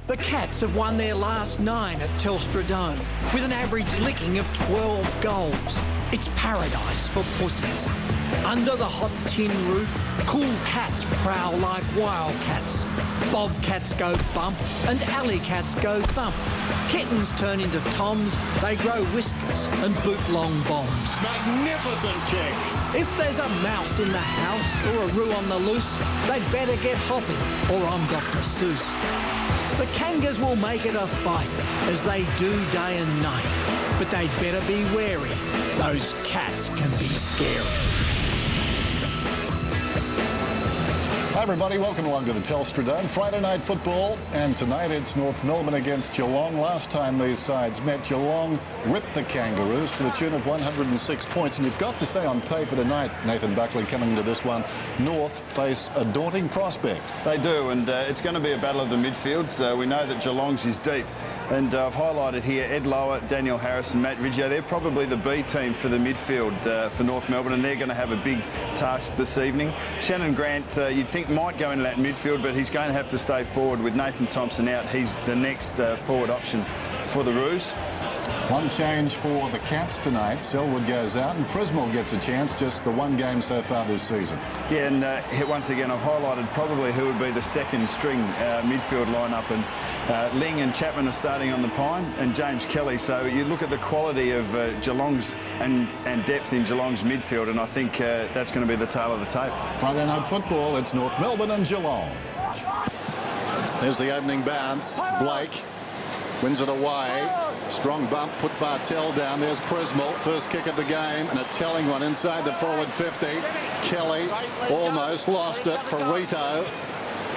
The Cats have won their last 9 at Telstra Dome with an average licking of 12 goals. It's paradise for pussies. Under the hot tin roof, cool cats prowl like wildcats. Bobcats go bump and alley cats go thump. Kittens turn into toms, they grow whiskers and boot long bombs. Magnificent kick. If there's a mouse in the house or a roo on the loose, they'd better get hopping or I'm Dr. Seuss. The Kangas will make it a fight, as they do day and night. But they'd better be wary. Those cats can be scary. Hi everybody, welcome along to the Telstra Dome. Friday night football, and tonight it's North Melbourne against Geelong. Last time these sides met, Geelong ripped the Kangaroos to the tune of 106 points. And you've got to say on paper tonight, Nathan Buckley coming to this one, North face a daunting prospect. They do, and it's going to be a battle of the midfields. We know that Geelong's is deep. And I've highlighted here Ed Lower, Daniel Harris and Matt Riggio. They're probably the B team for the midfield for North Melbourne, and they're going to have a big task this evening. Shannon Grant, you'd think might go into that midfield, but he's going to have to stay forward with Nathan Thompson out. He's the next forward option for the Roos. One change for the Cats tonight. Selwood goes out and Prismal gets a chance, just the one game so far this season. Yeah, and once again, I've highlighted probably who would be the second string midfield lineup, and Ling and Chapman are starting on the Pine, and James Kelly. So you look at the quality of Geelong's and depth in Geelong's midfield, and I think that's going to be the tail of the tape. Friday night football, it's North Melbourne and Geelong. There's the opening bounce. Blake wins it away. Strong bump, put Bartell down. There's Prismal, first kick of the game, and a telling one inside the forward 50. Kelly almost lost it for Rito.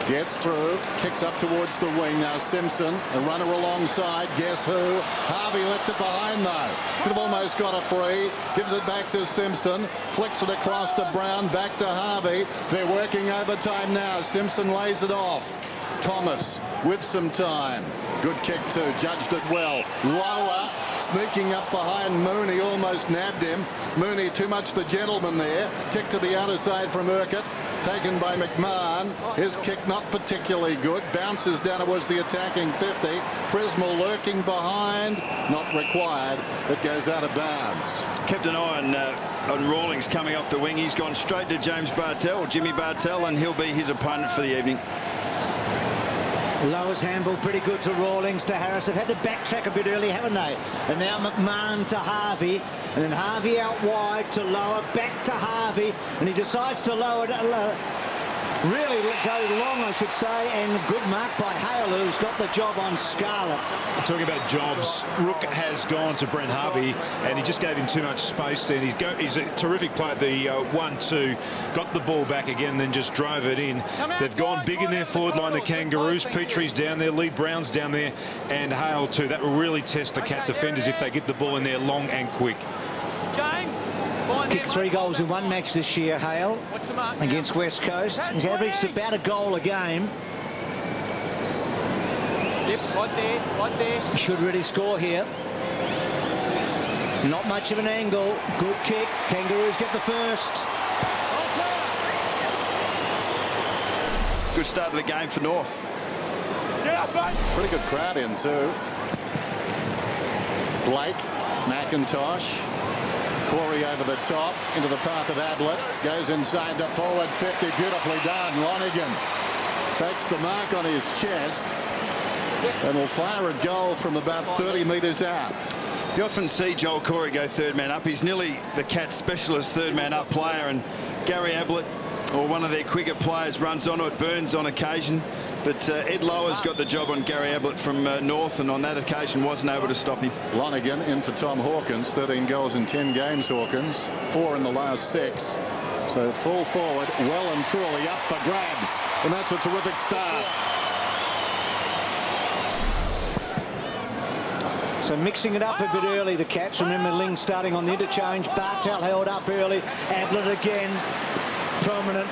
Gets through, kicks up towards the wing. Now Simpson, a runner alongside. Guess who? Harvey left it behind though. Could have almost got a free. Gives it back to Simpson. Flicks it across to Brown. Back to Harvey. They're working overtime now. Simpson lays it off. Thomas with some time. Good kick too. Judged it well. Lower. Sneaking up behind Mooney. Almost nabbed him. Mooney too much the gentleman there. Kick to the outer side from Urquhart. Taken by McMahon. His kick not particularly good. Bounces down towards the attacking 50. Prismal lurking behind. Not required. It goes out of bounds. Kept an eye on Rawlings coming off the wing. He's gone straight to James Bartell, Jimmy Bartell, and he'll be his opponent for the evening. Lower's handball pretty good to Rawlings, to Harris. They've had to backtrack a bit early, haven't they? And now McMahon to Harvey. And then Harvey out wide to Lower, back to Harvey. And he decides to lower it. Really go long, I should say, and good mark by Hale, who's got the job on Scarlett. Talking about jobs, Rook has gone to Brent Harvey, and he just gave him too much space there. And he's a terrific play at the 1-2, got the ball back again, then just drove it in. They've gone big in their forward line, the Kangaroos. Petrie's down there, Lee Brown's down there, and Hale too. That will really test the Cat defenders if they get the ball in there long and quick. James. Kicked 3 goals in 1 match this year, Hale, against West Coast. He's averaged about a goal a game. Yep, right there. He should really score here. Not much of an angle. Good kick. Kangaroos get the first. Good start of the game for North. Pretty good crowd in too. Blake, McIntosh. Corey over the top, into the path of Ablett. Goes inside the forward 50. Beautifully done. Lonigan takes the mark on his chest and will fire a goal from about 30 metres out. You often see Joel Corey go third man up. He's nearly the Cats' specialist third man up player, and Gary Ablett, or one of their quicker players, runs onto it, Burns on occasion. But Ed Lower's got the job on Gary Ablett from North, and on that occasion wasn't able to stop him. Lonigan in for Tom Hawkins. 13 goals in 10 games, Hawkins. 4 in the last 6. So full forward, well and truly up for grabs. And that's a terrific start. So mixing it up a bit early, the Cats. Remember, Ling starting on the interchange. Bartell held up early. Ablett again, prominent.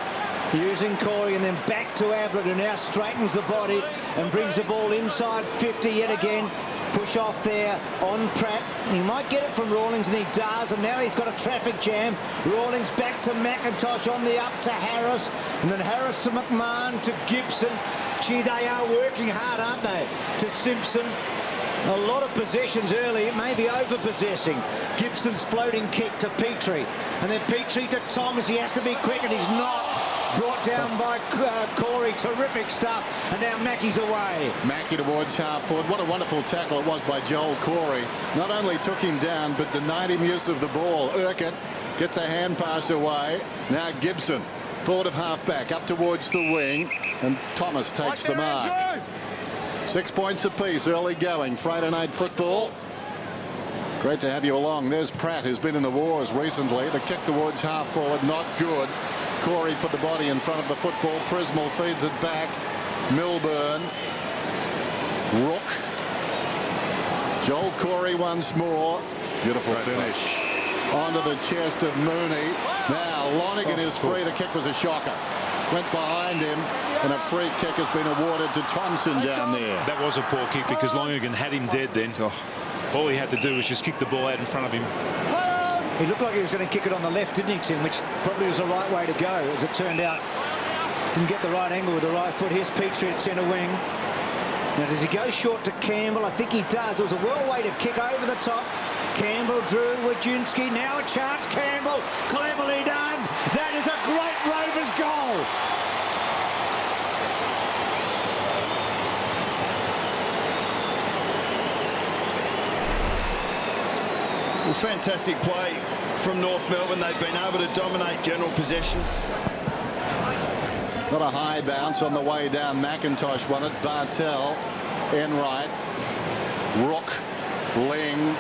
Using Corey, and then back to Ablett, who now straightens the body and brings the ball inside 50 yet again. push off there on Pratt. He might get it from Rawlings, and he does, and now he's got a traffic jam. Rawlings back to McIntosh, on the up to Harris, and then Harris to McMahon to Gibson. Gee, they are working hard, aren't they? To Simpson. A lot of possessions early, it may be over-possessing. Gibson's floating kick to Petrie, and then Petrie to Thomas. He has to be quick, and he's not. Brought down by Corey. Terrific stuff, and now Mackey's away. Mackey towards half forward. What a wonderful tackle it was by Joel Corey. Not only took him down, but denied him use of the ball. Urquhart gets a hand pass away. Now Gibson, forward of half-back, up towards the wing, and Thomas takes the mark. 6 points apiece, early going. Friday night football. Great to have you along. There's Pratt, who's been in the wars recently. The kick towards half forward, not good. Corey put the body in front of the football. Prismal feeds it back. Melbourne. Rook. Joel Corey once more. Beautiful finish. Onto the chest of Mooney. Now Lonigan is free. The kick was a shocker. Went behind him, and a free kick has been awarded to Thompson down there. That was a poor kick because Lonigan had him dead then. All he had to do was just kick the ball out in front of him. He looked like he was going to kick it on the left, didn't he, Tim? Which probably was the right way to go, as it turned out. Didn't get the right angle with the right foot. Here's Petrie at centre wing. Now, does he go short to Campbell? I think he does. It was a well-weighted kick over the top. Campbell drew Wojcinski. Now a chance. Campbell, cleverly done. That is a great Rovers goal. Well, fantastic play from North Melbourne. They've been able to dominate general possession. Got a high bounce on the way down. McIntosh won it. Bartel, Enright, Rook, Ling,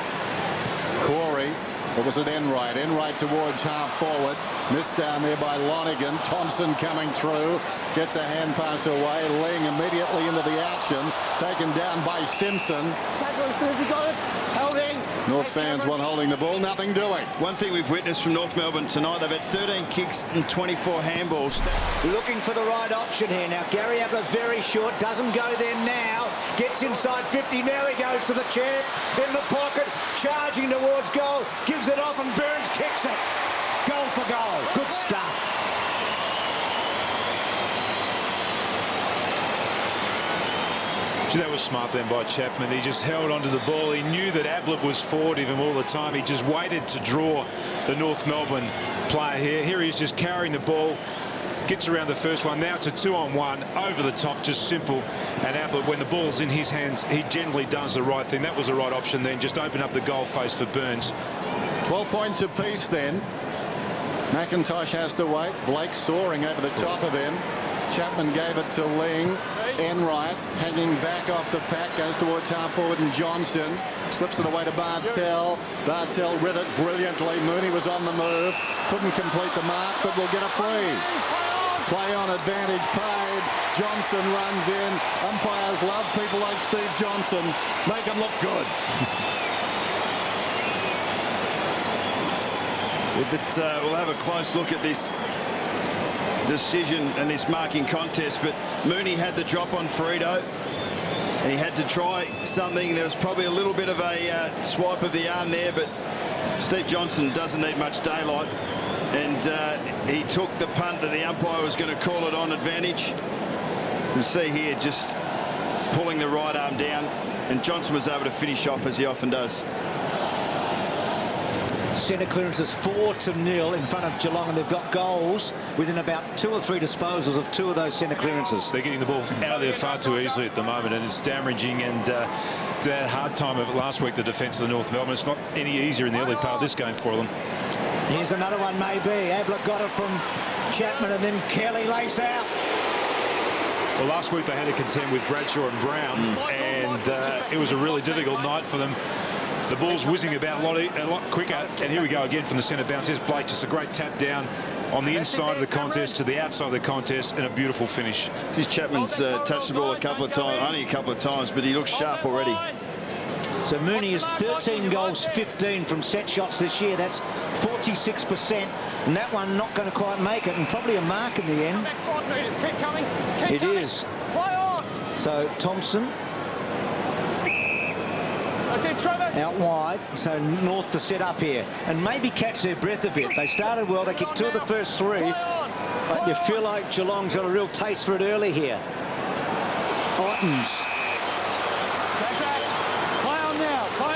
Corey. Or was it Enright? Enright towards half forward. Missed down there by Lonigan. Thompson coming through. Gets a hand pass away. Ling immediately into the action. Taken down by Simpson. Tackle as soon as he got it. Holding. North fans want holding the ball. Nothing doing. One thing we've witnessed from North Melbourne tonight, they've had 13 kicks and 24 handballs. Looking for the right option here. Now, Gary Ablett very short. Doesn't go there now. Gets inside 50. Now he goes to the chair. In the pocket. Charging towards goal. Gives it off, and Burns kicks it. Goal for goal. Good stuff. Gee, that was smart then by Chapman. He just held onto the ball. He knew that Ablett was forward of him all the time. He just waited to draw the North Melbourne player here. Here he is just carrying the ball. Gets around the first one. Now it's a 2-on-1. Over the top, just simple. And Ablett, when the ball's in his hands, he generally does the right thing. That was the right option then. Just open up the goal face for Burns. 12 points apiece then. McIntosh has to wait. Blake soaring over the top of him. Chapman gave it to Ling. Enright hanging back off the pack, goes towards half forward, and Johnson slips it away to Bartel. Bartel read it brilliantly. Mooney was on the move, couldn't complete the mark, but will get a free. Play on, advantage paid. Johnson runs in. Umpires love people like Steve Johnson. Make him look good. We'll have a close look at this decision and this marking contest, but Mooney had the drop on Frito. He had to try something. There was probably a little bit of a swipe of the arm there, but Steve Johnson doesn't need much daylight, and he took the punt that the umpire was going to call it on advantage. You see here just pulling the right arm down, and Johnson was able to finish off as he often does. Centre clearances 4-0 in front of Geelong, and they've got goals within about 2 or 3 disposals of 2 of those centre clearances. They're getting the ball out of there far too easily at the moment, and it's damaging. And that hard time of it last week, the defence of the North Melbourne, it's not any easier in the early part of this game for them. Here's another one, maybe. Ablett got it from Chapman, and then Kelly lace out. Well, last week they had to contend with Bradshaw and Brown, and it was a really difficult night for them. The ball's whizzing about a lot quicker, and here we go again from the centre bounce. Here's Blake, just a great tap down on the inside of the contest to the outside of the contest, and a beautiful finish. See, Chapman's touched the ball a couple of times, only a couple of times, but he looks sharp already. So Mooney is 13 goals, 15 from set shots this year. That's 46%, and that one not going to quite make it, and probably a mark in the end. Back 5 metres. Keep coming. Keep It coming. is. Play on. So Thompson. That's it, Travis. Out wide, so North to set up here and maybe catch their breath a bit. They started well, they kicked 2 of the first 3, but you feel like Geelong's got a real taste for it early here. Ottens.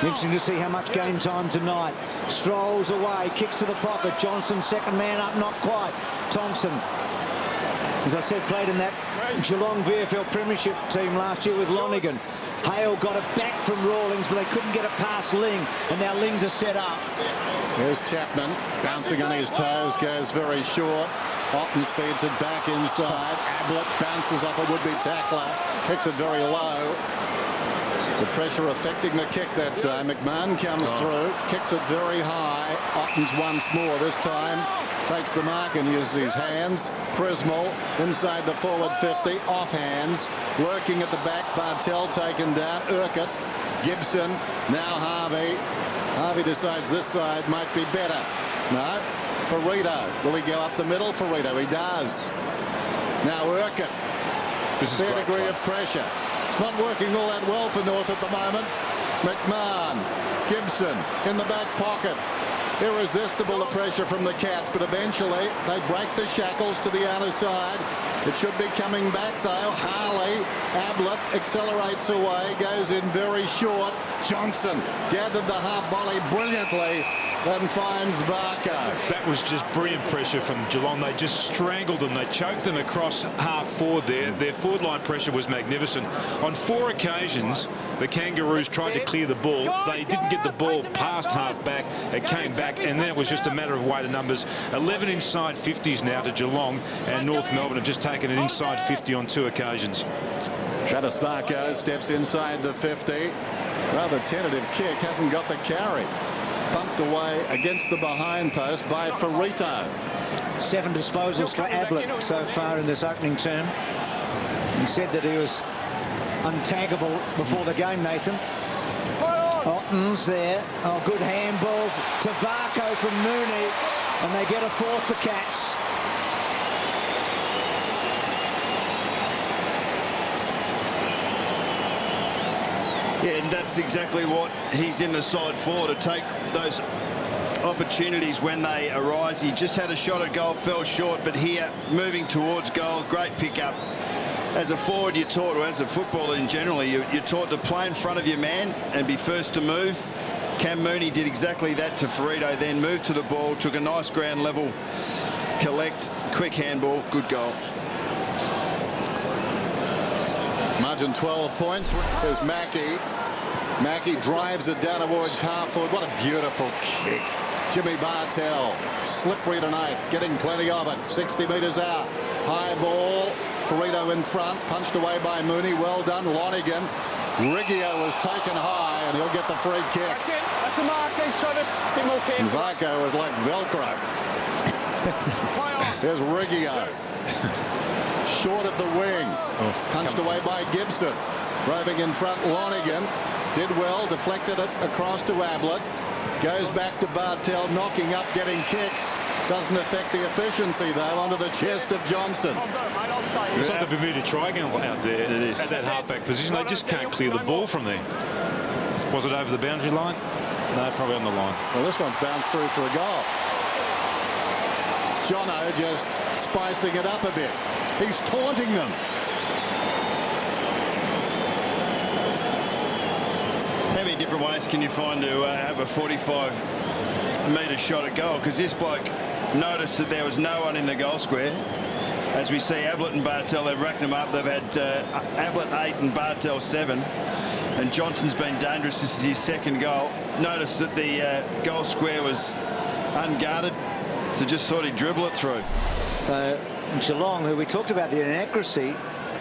Interesting to see how much game time tonight. Strolls away, kicks to the pocket. Johnson, second man up, not quite. Thompson, as I said, played in that Geelong VFL Premiership team last year with Lonergan. Hale got it back from Rawlings, but they couldn't get it past Ling, and now Ling to set up. Here's Chapman, bouncing on his toes, goes very short. Ottens feeds it back inside. Ablett bounces off a would-be tackler, kicks it very low. The pressure affecting the kick that time. McMahon comes through, kicks it very high. Ottens once more, this time takes the mark and uses his hands. Prismal inside the forward 50, off hands, working at the back. Bartel taken down. Urquhart, Gibson, now Harvey. Harvey decides this side might be better. No, Ferrito. Will he go up the middle? Ferrito, he does. Now Urquhart. Fair degree of pressure. It's not working all that well for North at the moment. McMahon, Gibson in the back pocket. Irresistible the pressure from the Cats, but eventually they break the shackles to the outer side. It should be coming back though. Harley, Ablett accelerates away, goes in very short. Johnson gathered the half volley brilliantly, then finds Varco. That was just brilliant pressure from Geelong. They just strangled them. They choked them across half forward there. Their forward line pressure was magnificent. On 4 occasions, the Kangaroos tried to clear the ball. They didn't get the ball past half back. It came back, and then it was just a matter of weight of numbers. 11 inside 50s now to Geelong, and North Melbourne have just taken an inside 50 on 2 occasions. Travis Varco steps inside the 50. Rather tentative kick, hasn't got the carry. Thumped away against the behind post by Ferrito. 7 disposals for Ablett so far in this opening term. He said that he was untaggable before the game, Nathan. Ottens there. Oh, good handball to Varco from Mooney, and they get a 4th to Cats. Yeah, and that's exactly what he's in the side for, to take those opportunities when they arise. He just had a shot at goal, fell short, but here, moving towards goal, great pickup. As a forward, you're taught, or as a footballer in general, you're taught to play in front of your man and be first to move. Cam Mooney did exactly that to Ferrito, then moved to the ball, took a nice ground level collect, quick handball, good goal. Margin 12 points. There's Mackey. Mackey drives it down towards half forward. What a beautiful kick. Jimmy Bartel, slippery tonight, getting plenty of it. 60 metres out. High ball. Ferrito in front, punched away by Mooney. Well done, Lonergan. Riggio was taken high, and he'll get the free kick. That's it. That's the mark. Please, Travis. A bit more careful. Varco was like Velcro. Here's Riggio. Short of the wing. Punched away by Gibson. Roving in front, Lonergan. Did well, deflected it across to Ablett. Goes back to Bartel, knocking up, getting kicks. Doesn't affect the efficiency, though, onto the chest of Johnson. It's like the Bermuda Triangle out there at that halfback position. They just can't clear the ball from there. Was it over the boundary line? No, probably on the line. Well, this one's bounced through for a goal. Jono just spicing it up a bit. He's taunting them. How many different ways can you find to have a 45-metre shot at goal? Because this bloke noticed that there was no one in the goal square. As we see, Ablett and Bartel, they've racked them up. They've had Ablett 8 and Bartel 7. And Johnson's been dangerous. This is his second goal. Noticed that the goal square was unguarded, so just thought he'd dribble it through. So Geelong, who we talked about the inaccuracy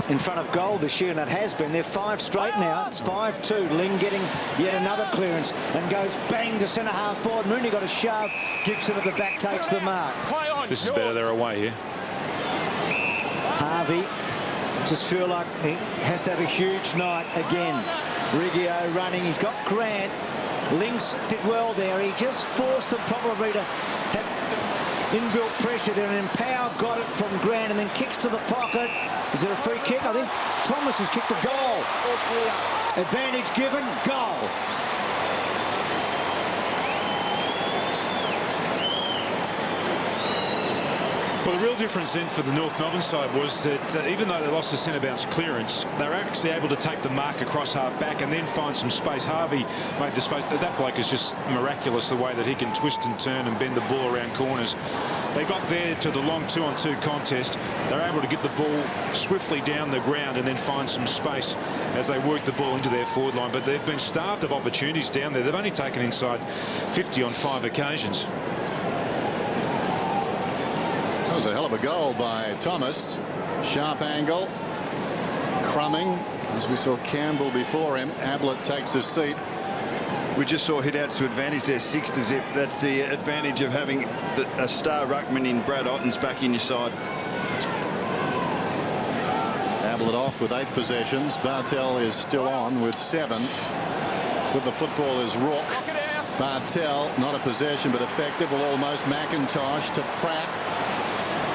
in front of goal this year, and it has been. They're 5 straight now. It's 5-2. Ling getting yet another clearance and goes bang to centre half forward. Mooney got a shove. Gibson at the back takes the mark. This is better. They're away here. Harvey just feel like he has to have a huge night again. Riggio running. He's got Grant. Links did well there. He just forced them probably to have inbuilt pressure there, and Power got it from Grant and then kicks to the pocket. Is there a free kick? I think Thomas has kicked a goal. Advantage given, goal. Well, the real difference then for the North Melbourne side was that even though they lost the centre bounce clearance, they were actually able to take the mark across half back and then find some space. Harvey made the space. That bloke is just miraculous, the way that he can twist and turn and bend the ball around corners. They got there to the long 2-on-2 contest. They were able to get the ball swiftly down the ground and then find some space as they worked the ball into their forward line. But they've been starved of opportunities down there. They've only taken inside 50 on 5 occasions. That was a hell of a goal by Thomas. Sharp angle. Crumbing, as we saw Campbell before him. Ablett takes his seat. We just saw hit-outs to advantage there, 6 to zip. That's the advantage of having a star ruckman in Brad Otten's back in your side. Ablett off with 8 possessions. Bartel is still on with 7. With the football is Rook. Bartel, not a possession but effective. Well, almost McIntosh to Pratt.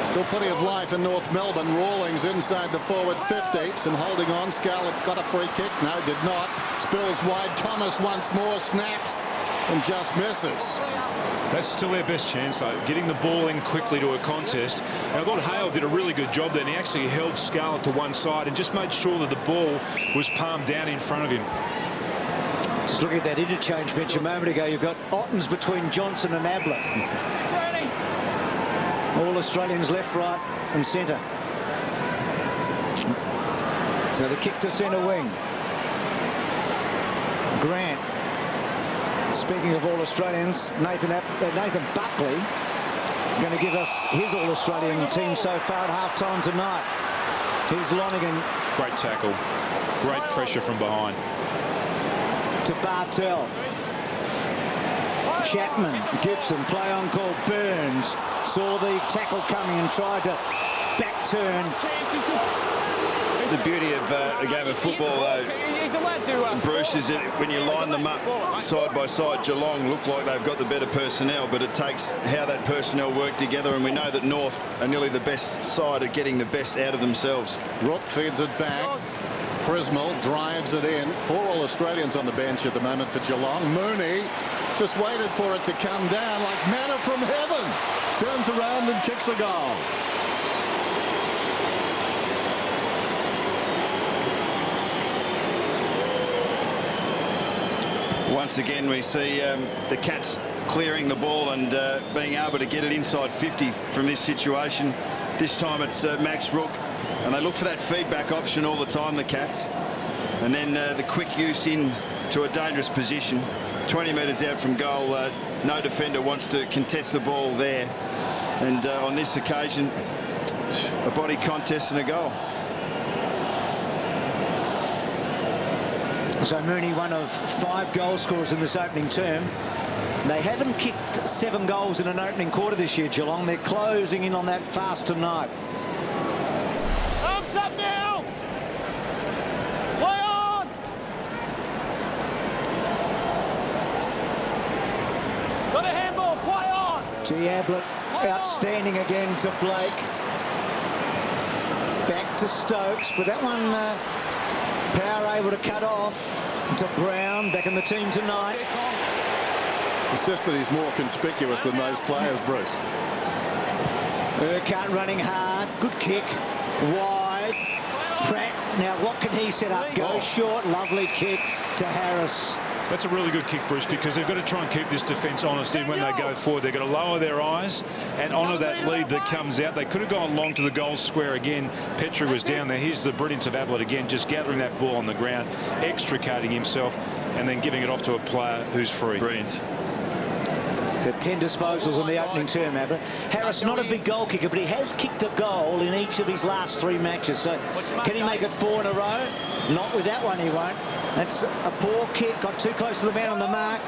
Still plenty of life in North Melbourne. Rawlings inside the forward 50. Some holding on. Scarlett got a free kick. No, did not. Spills wide. Thomas once more snaps and just misses. That's still their best chance, though, getting the ball in quickly to a contest. And I thought Hale did a really good job there, and he actually held Scarlett to one side and just made sure that the ball was palmed down in front of him. Just looking at that interchange bench a moment ago, you've got Ottens between Johnson and Ablett. All Australians left, right and centre. So the kick to centre wing. Grant. Speaking of all Australians, Nathan Buckley is going to give us his all Australian team so far at half-time tonight. Here's Lonergan. Great tackle. Great pressure from behind. To Bartel. Chapman, Gibson, play on call. Burns saw the tackle coming and tried to back turn. The beauty of a game of football, Bruce, is that when you line them up side by side, Geelong look like they've got the better personnel, but it takes how that personnel work together, and we know that North are nearly the best side at getting the best out of themselves. Rook feeds it back. Prismal drives it in. 4 All Australians on the bench at the moment for Geelong. Mooney just waited for it to come down like manna from heaven. Turns around and kicks a goal. Once again, we see the Cats clearing the ball and being able to get it inside 50 from this situation. This time it's Max Rook, and they look for that feedback option all the time, the Cats. And then the quick use in to a dangerous position. 20 metres out from goal, no defender wants to contest the ball there. And on this occasion, a body contest and a goal. So Mooney, one of 5 goal scorers in this opening term. They haven't kicked 7 goals in an opening quarter this year, Geelong. They're closing in on that fast tonight. Thumbs up now! Play on! Got a handball, play on! G. Ablett, outstanding again to Blake. Back to Stokes, but that one Power able to cut off to Brown, back in the team tonight. It's just that he's more conspicuous than most players, Bruce. Urquhart running hard, good kick, wide. Pratt, now what can he set up? Go short, lovely kick to Harris. That's a really good kick, Bruce, because they've got to try and keep this defence honest in when they go forward. They've got to lower their eyes and honour that lead that comes out. They could have gone long to the goal square again. Petrie was down there. Here's the brilliance of Ablett again, just gathering that ball on the ground, extricating himself, and then giving it off to a player who's free. Brilliant. So 10 disposals in the opening term, Ablett. Harris, not a big goal kicker, but he has kicked a goal in each of his last 3 matches. So can he make it 4 in a row? Not with that one, he won't. That's a poor kick, got too close to the man on the mark.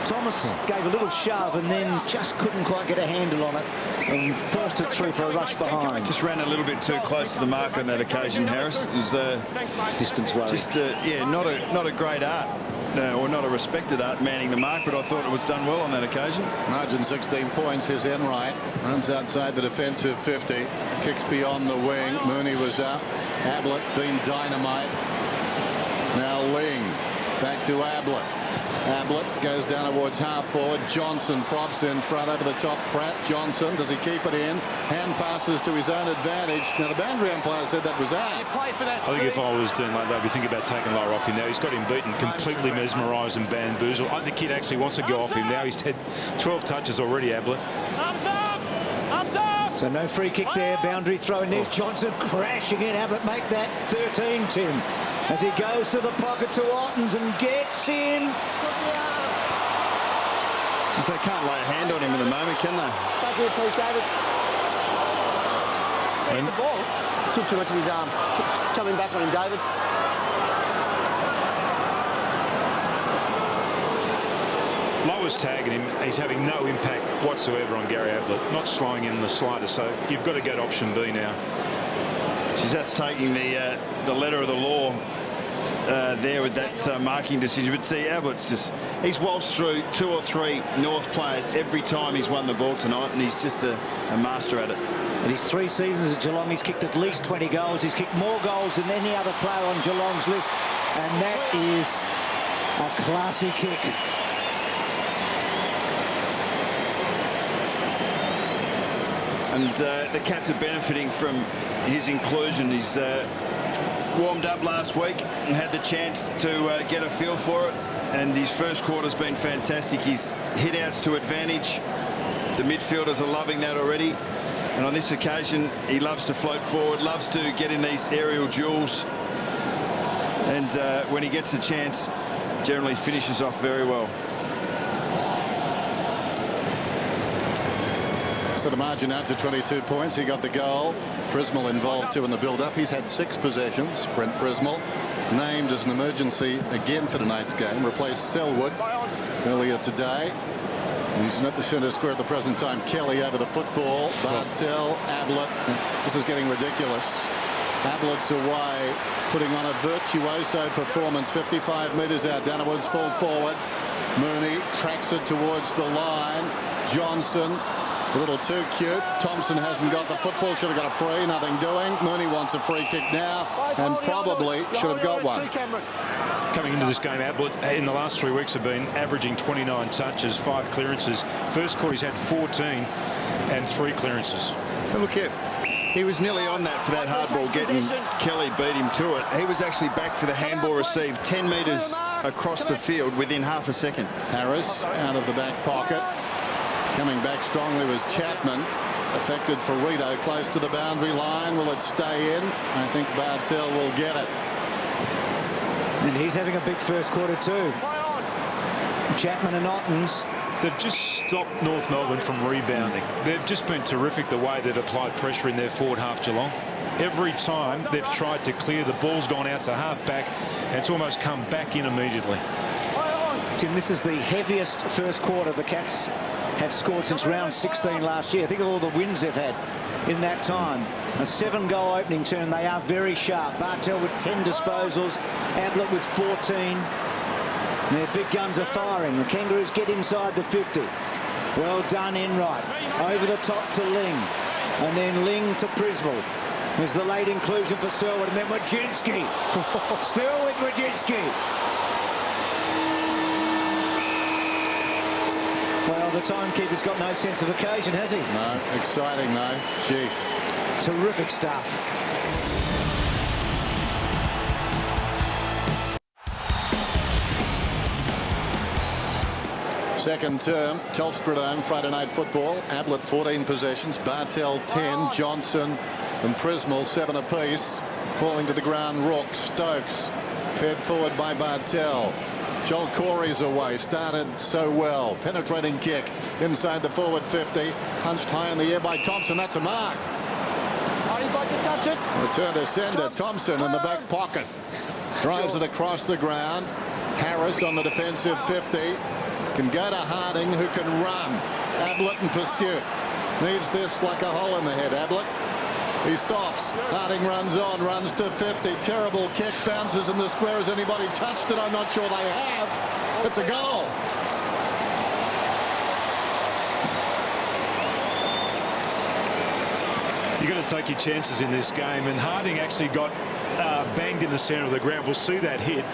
Thomas gave a little shove and then just couldn't quite get a handle on it and forced it through for a rush behind. Just ran a little bit too close to the mark on that occasion, Harris. It was distance worry. just, yeah, not a great art or not a respected art manning the mark, but I thought it was done well on that occasion. Margin 16 points. Here's Enright. Runs outside the defensive 50. Kicks beyond the wing. Mooney was up. Ablett been dynamite. Now Ling. Back to Ablett. Ablett goes down towards half forward. Johnson props in front over the top. Pratt. Johnson, does he keep it in? Hand passes to his own advantage. Now the boundary umpire said that was out. I think if I was doing like that, I'd be thinking about taking lower off him now. He's got him beaten, completely mesmerised and bamboozled. I think the kid actually wants to go off him now. He's had 12 touches already, Ablett. Arms up! Arms up! So no free kick there. Boundary throw in there. Johnson crashing in. Ablett make that 13, Tim. As he goes to the pocket to Ottens and gets in. Just they can't lay a hand on him at the moment, can they? Back here, please, David. And the ball. Took too much of his arm. Coming back on him, David. Lower's tagging him. He's having no impact whatsoever on Gary Ablett. Not slowing him in the slightest. So you've got to go to option B now. Geez, that's taking the letter of the law there with that marking decision. But see, Ablett's he's waltzed through 2 or 3 North players every time he's won the ball tonight, and he's just a master at it. In his 3 seasons at Geelong, he's kicked at least 20 goals. He's kicked more goals than any other player on Geelong's list, and that is a classy kick. And the Cats are benefiting from his inclusion. He's warmed up last week and had the chance to get a feel for it, and his first quarter's been fantastic. His hit-outs to advantage. The midfielders are loving that already, and on this occasion he loves to float forward, loves to get in these aerial duels, and when he gets the chance, generally finishes off very well. So the margin out to 22 points. He got the goal. Prismal involved too in the build-up. He's had 6 possessions. Brent Prismal named as an emergency again for tonight's game. Replaced Selwood earlier today. He's not the centre square at the present time. Kelly over the football. Bartel, Ablett. This is getting ridiculous. Ablett's away, putting on a virtuoso performance. 55 metres out, down towards full forward. Mooney tracks it towards the line. Johnson. A little too cute. Thompson hasn't got the football. Should have got a free. Nothing doing. Mooney wants a free kick now and probably should have got one. Coming into this game, Ablett in the last 3 weeks have been averaging 29 touches, 5 clearances. First quarter he's had 14 and 3 clearances. But look here. He was nearly on that for that hard ball, getting Kelly beat him to it. He was actually back for the handball received 10 metres across the field within half a second. Harris out of the back pocket. Coming back strongly was Chapman. Affected for Rito, close to the boundary line. Will it stay in? I think Bartel will get it. And he's having a big first quarter too. Chapman and Ottens. They've just stopped North Melbourne from rebounding. They've just been terrific the way they've applied pressure in their forward half, Geelong. Every time they've tried to clear, the ball's gone out to half back, and it's almost come back in immediately. Tim, this is the heaviest first quarter the Cats have scored since round 16 last year. Think of all the wins they've had in that time. A 7-goal opening turn. They are very sharp. Bartel with 10 disposals. Ablett with 14. And their big guns are firing. The Kangaroos get inside the 50. Well done, Enright. Over the top to Ling. And then Ling to Prismal. There's the late inclusion for Selwood. And then Wojcinski. Still with Wojcinski. Well, the timekeeper's got no sense of occasion, has he? No, exciting though. Gee. Terrific stuff. Second term, Telstra Dome, Friday night football. Ablett 14 possessions, Bartel 10, Johnson and Prismal 7 apiece. Falling to the ground, Rook, Stokes, fed forward by Bartel. Joel Corey's away, started so well. Penetrating kick inside the forward 50. Punched high in the air by Thompson. That's a mark. He'd like to touch it. Return to sender. Thompson in the back pocket. Drives it across the ground. Harris on the defensive 50. Can go to Harding, who can run. Ablett in pursuit. Needs this like a hole in the head, Ablett. He stops. Harding runs on, runs to 50. Terrible kick, bounces in the square. Has anybody touched it? I'm not sure they have. It's a goal. You've got to take your chances in this game, and Harding actually got banged in the centre of the ground. We'll see that hit.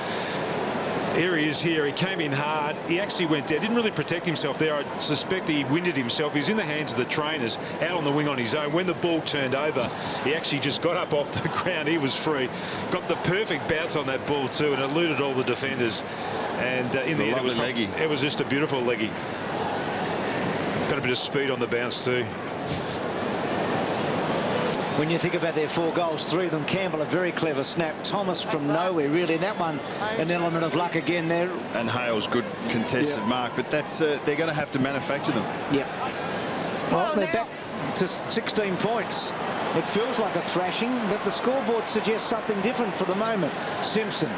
Here he is here. He came in hard. He actually went down. Didn't really protect himself there. I suspect he winded himself. He was in the hands of the trainers, out on the wing on his own. When the ball turned over, he actually just got up off the ground. He was free. Got the perfect bounce on that ball too, and eluded all the defenders. And in the end, it was just a beautiful leggy. Got a bit of speed on the bounce too. When you think about their 4 goals, 3 of them, Campbell, a very clever snap. Thomas from nowhere, really. And that one, an element of luck again there. And Hale's good contested mark, but that's they're going to have to manufacture them. Yep. Well, they're back to 16 points. It feels like a thrashing, but the scoreboard suggests something different for the moment. Simpson.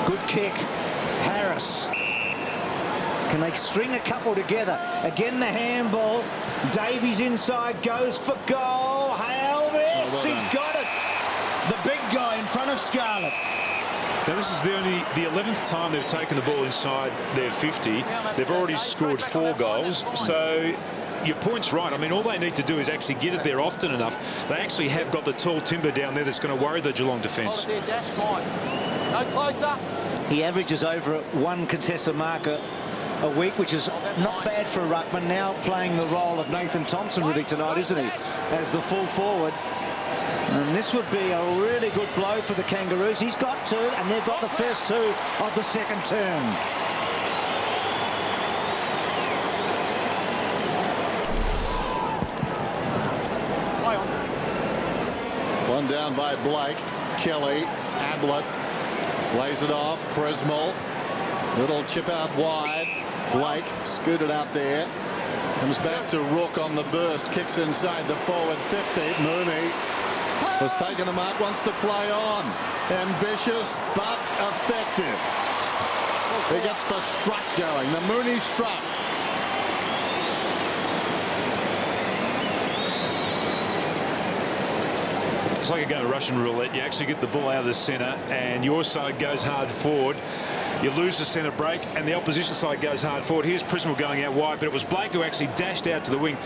Good kick. Harris. Can they string a couple together? Again, the handball. Davies inside, goes for goal. Hale, yes, he's got it. The big guy in front of Scarlett. Now this is the 11th time they've taken the ball inside their 50. They've already scored 4 goals. So your point's right. I mean, all they need to do is actually get it there often enough. They actually have got the tall timber down there that's going to worry the Geelong defence. No closer. He averages over 1 contested marker a week, which is not bad for a ruckman. Now playing the role of Nathan Thompson really tonight, isn't he, as the full forward. And this would be a really good blow for the Kangaroos. He's got 2, and they've got the first 2 of the second term. One down by Blake. Kelly. Ablett lays it off. Presmell. Little chip out wide. Blake scooted out there. Comes back to Rook on the burst. Kicks inside the forward 50. Mooney has taken the mark. Wants to play on. Ambitious but effective. He gets the strut going. The Mooney strut. It's like a game of Russian roulette. You actually get the ball out of the centre, and your side goes hard forward. You lose the centre break, and the opposition side goes hard forward. Here's Prismal going out wide, but it was Blake who actually dashed out to the wing.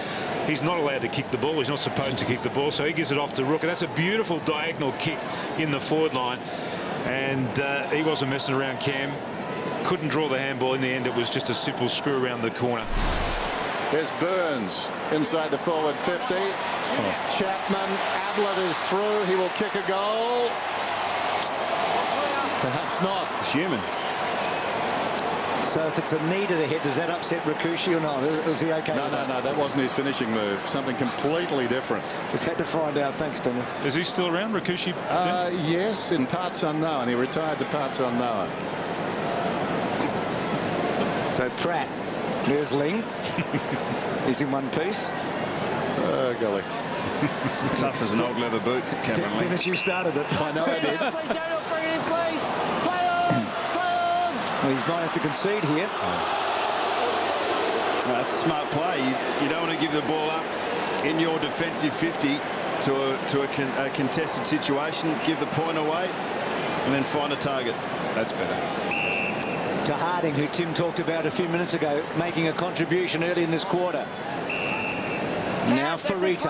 He's not allowed to kick the ball. He's not supposed to kick the ball, so he gives it off to Rook. And that's a beautiful diagonal kick in the forward line. And he wasn't messing around, Cam. Couldn't draw the handball in the end. It was just a simple screw around the corner. There's Burns inside the forward 50. Chapman. Ablett is through. He will kick a goal. Perhaps not. It's human. So if it's a knee to the head, does that upset Rakushi or not? Is he okay? No, that wasn't his finishing move. Something completely different. Just had to find out. Thanks, Dennis. Is he still around, Rakushi? Yes, in parts unknown. He retired to parts unknown. So Pratt. There's Ling. He's in one piece. Golly. This is tough as an old leather boot, Cameron Ling. Dennis, you started it. I know I did. Please, Daniel, bring it in, please. Play on. Play on. Well, he might have to concede here. That's a smart play. You don't want to give the ball up in your defensive 50 to a contested situation. Give the point away and then find a target. That's better. To Harding, who Tim talked about a few minutes ago, making a contribution early in this quarter. Now Farito.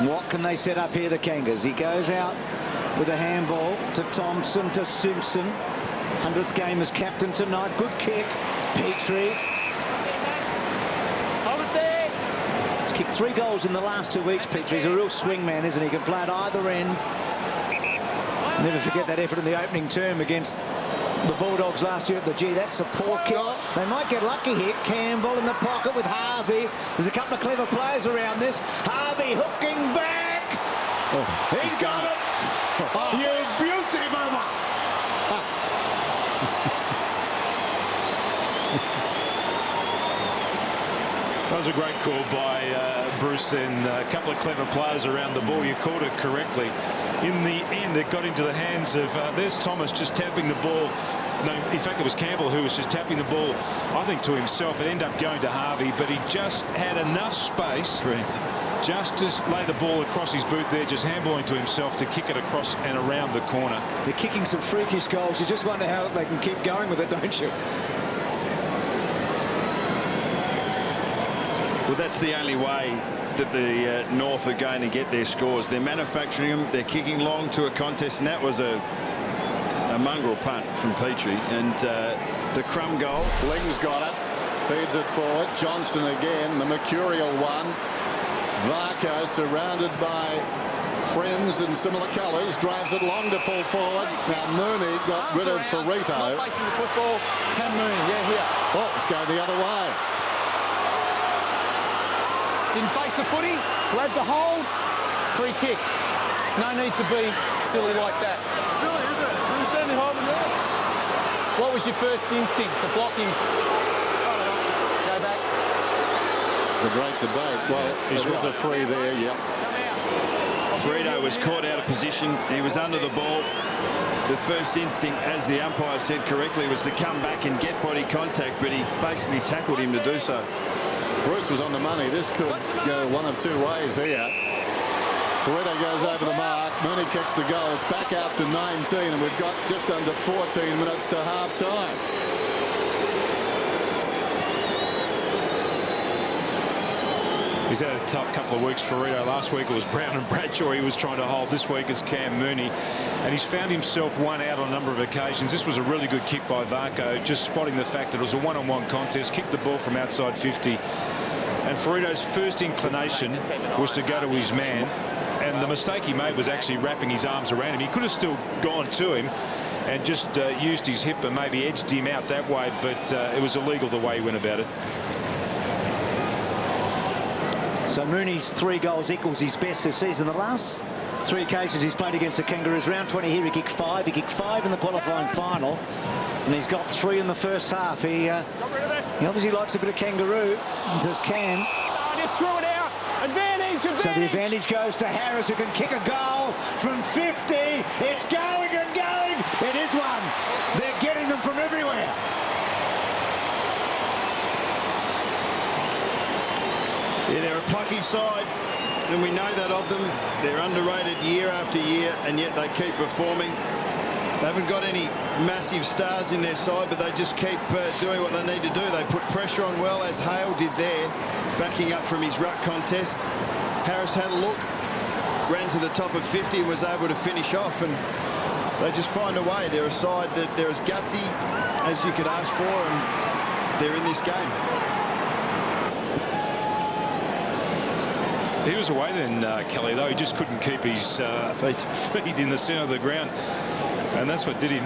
What can they set up here, the Kangas? He goes out with a handball to Thompson, to Simpson. 100th game as captain tonight. Good kick. Petrie. Hold it there. He's kicked 3 goals in the last 2 weeks, Petrie. He's a real swing man, isn't he? He can play at either end. Never forget that effort in the opening term against the Bulldogs last year at the G. That's a poor kick. They might get lucky here. Campbell in the pocket with Harvey. There's a couple of clever players around this. Harvey hooking back. He's got it. You beauty, mama. That was a great call by Bruce, and a couple of clever players around the ball. You called it correctly. In the end, it got into the hands of, there's Thomas just tapping the ball No, in fact, it was Campbell who was just tapping the ball, I think, to himself. It ended up going to Harvey, but he just had enough space just to lay the ball across his boot there, just handballing to himself to kick it across and around the corner. They're kicking some freakish goals. You just wonder how they can keep going with it, don't you? Well, that's the only way that the North are going to get their scores. They're manufacturing them. They're kicking long to a contest, and that was a mongrel punt from Petrie. And the Crum goal. Ling's got it. Feeds it forward. Johnson again. The mercurial one. Varco, surrounded by friends in similar colours, drives it long to full forward. Now Mooney got rid of Ferrito. Not facing the football. Cam Mooney, yeah, here. Oh, it's going the other way. Didn't face the footy, grabbed the hold, free kick. No need to be silly like that. It's silly, isn't it? Can you see any harm in that? What was your first instinct? To block him? Go back. The great debate. Well, it was a free there, yep. Frito was caught out of position. He was under the ball. The first instinct, as the umpire said correctly, was to come back and get body contact, but he basically tackled him to do so. Bruce was on the money. This could go one of two ways here. Ferrito goes over the mark. Mooney kicks the goal. It's back out to 19, and we've got just under 14 minutes to half-time. He's had a tough couple of weeks for Ferrito. Last week it was Brown and Bradshaw he was trying to hold. This week it's Cam Mooney. And he's found himself one out on a number of occasions. This was a really good kick by Varco, just spotting the fact that it was a one-on-one contest, kicked the ball from outside 50. And Ferrito's first inclination was to go to his man. And the mistake he made was actually wrapping his arms around him. He could have still gone to him and just used his hip and maybe edged him out that way, but it was illegal the way he went about it. So Mooney's 3 goals equals his best this season. The last 3 occasions he's played against the Kangaroos. Round 20 here, he kicked 5. He kicked 5 in the qualifying final. And he's got 3 in the first half. He obviously likes a bit of Kangaroo, and does Cam. Just threw it out. Advantage, advantage. So the advantage goes to Harris, who can kick a goal from 50. It's going and going. It is one. They're getting them from everywhere. Yeah, they're a plucky side, and we know that of them. They're underrated year after year, and yet they keep performing. They haven't got any massive stars in their side, but they just keep doing what they need to do. They put pressure on well, as Hale did there, backing up from his ruck contest. Harris had a look, ran to the top of 50 and was able to finish off, and they just find a way. They're a side that they're as gutsy as you could ask for, and they're in this game. He was away then, Kelly, though. He just couldn't keep his feet in the centre of the ground. And that's what did him.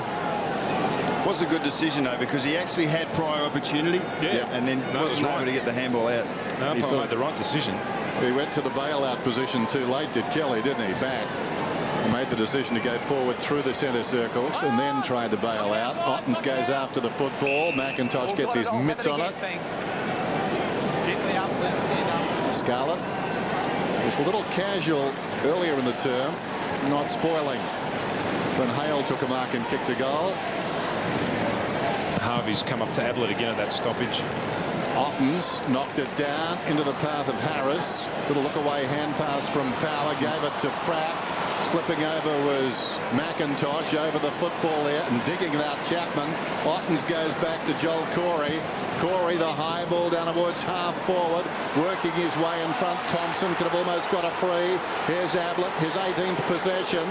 Was a good decision, though, because he actually had prior opportunity. Yeah. And then wasn't able to get the handball out. No, he made the right decision. He went to the bailout position too late, did Kelly, didn't he? Back. He made the decision to go forward through the centre circles and then tried to bail out. Ottens goes after the football. McIntosh gets his mitts on it. Scarlett was a little casual earlier in the term, not spoiling when Hale took a mark and kicked a goal. Harvey's come up to Ablett again at that stoppage. Ottens knocked it down into the path of Harris. Little look away hand pass from Power, gave it to Pratt. Slipping over was McIntosh over the football there and digging it out Chapman. Ottens goes back to Joel Corey. Corey, the high ball down towards half forward, working his way in front. Thompson could have almost got a free. Here's Ablett, his 18th possession.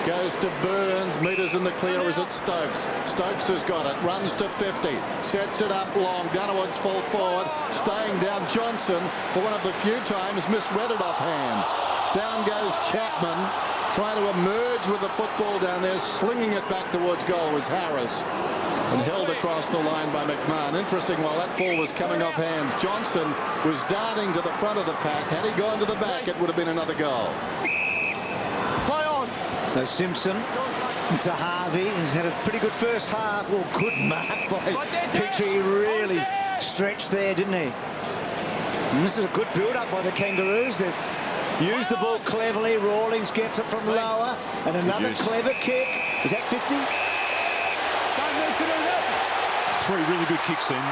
Goes to Burns, meters in the clear as it Stokes. Stokes has got it, runs to 50, sets it up long, down towards full forward, staying down Johnson for one of the few times misread it off hands. Down goes Chapman, trying to emerge with the football down there, slinging it back towards goal was Harris. And held across the line by McMahon. Interesting, while that ball was coming off hands, Johnson was darting to the front of the pack. Had he gone to the back, it would have been another goal. Play on. So Simpson to Harvey. He's had a pretty good first half. Well, good mark by Petrie. He really stretched there, didn't he? And this is a good build-up by the Kangaroos. They've used the ball cleverly. Rawlings gets it from lower. And another clever kick. Is that 50? Don't need to do that. three really good kicks then.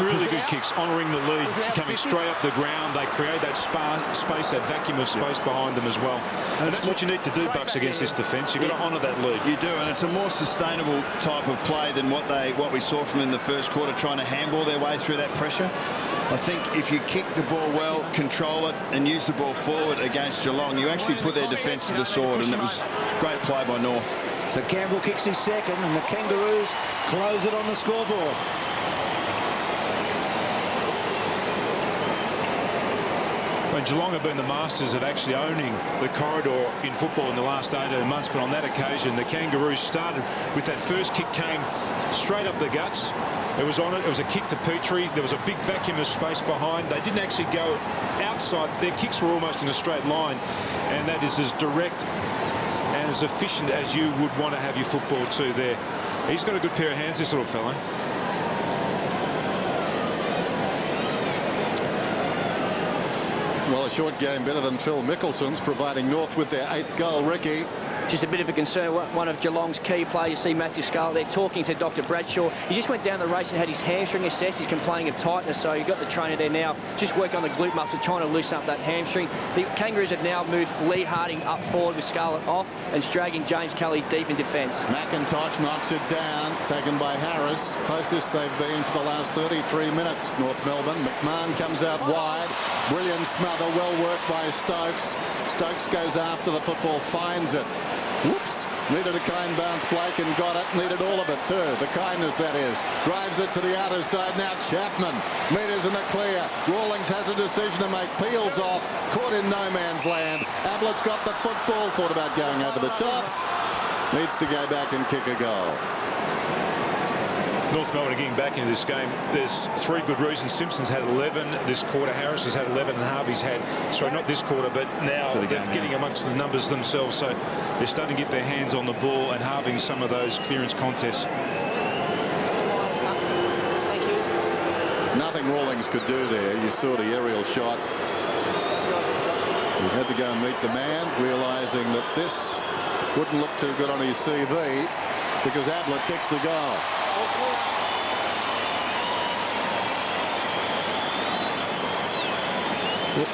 Really good kicks, honouring the lead, coming straight up the ground. They create that space, that vacuum of space behind them as well. And that's what you need to do, Bucks, against this defence. You've got to honour that lead. You do, and it's a more sustainable type of play than what we saw from in the first quarter, trying to handball their way through that pressure. I think if you kick the ball well, control it, and use the ball forward against Geelong, you actually put their defence to the sword, and it was great play by North. So Campbell kicks his second, and the Kangaroos close it on the scoreboard. When Geelong have been the masters of actually owning the corridor in football in the last 18 months, but on that occasion, the Kangaroos started with that first kick, came straight up the guts. It was on it. It was a kick to Petrie. There was a big vacuum of space behind. They didn't actually go outside. Their kicks were almost in a straight line, and that is as direct and as efficient as you would want to have your football to there. He's got a good pair of hands, this little fellow. Well, a short game better than Phil Mickelson's, providing North with their 8th goal. Ricky. Just a bit of a concern. One of Geelong's key players, you see Matthew Scarlett there talking to Dr. Bradshaw. He just went down the race and had his hamstring assessed. He's complaining of tightness, so you've got the trainer there now just working on the glute muscle, trying to loosen up that hamstring. The Kangaroos have now moved Lee Harding up forward with Scarlett off and dragging James Kelly deep in defence. McIntosh knocks it down, taken by Harris. Closest they've been for the last 33 minutes, North Melbourne. McMahon comes out wide. Brilliant smother, well worked by Stokes. Stokes goes after the football, finds it. Whoops. Needed a kind bounce, Blake, and got it. Needed all of it too. The kindness, that is. Drives it to the outer side. Now Chapman. Meters in the clear. Rawlings has a decision to make. Peels off. Caught in no man's land. Ablett's got the football. Thought about going over the top. Needs to go back and kick a goal. North Melbourne are getting back into this game. There's 3 good reasons. Simpson's had 11 this quarter. Harris has had 11 and Harvey's had, sorry, not this quarter, but now they're getting amongst the numbers themselves. So they're starting to get their hands on the ball and halving some of those clearance contests. Nothing Rawlings could do there. You saw the aerial shot. He had to go and meet the man, realising that this wouldn't look too good on his CV because Ablett kicks the goal.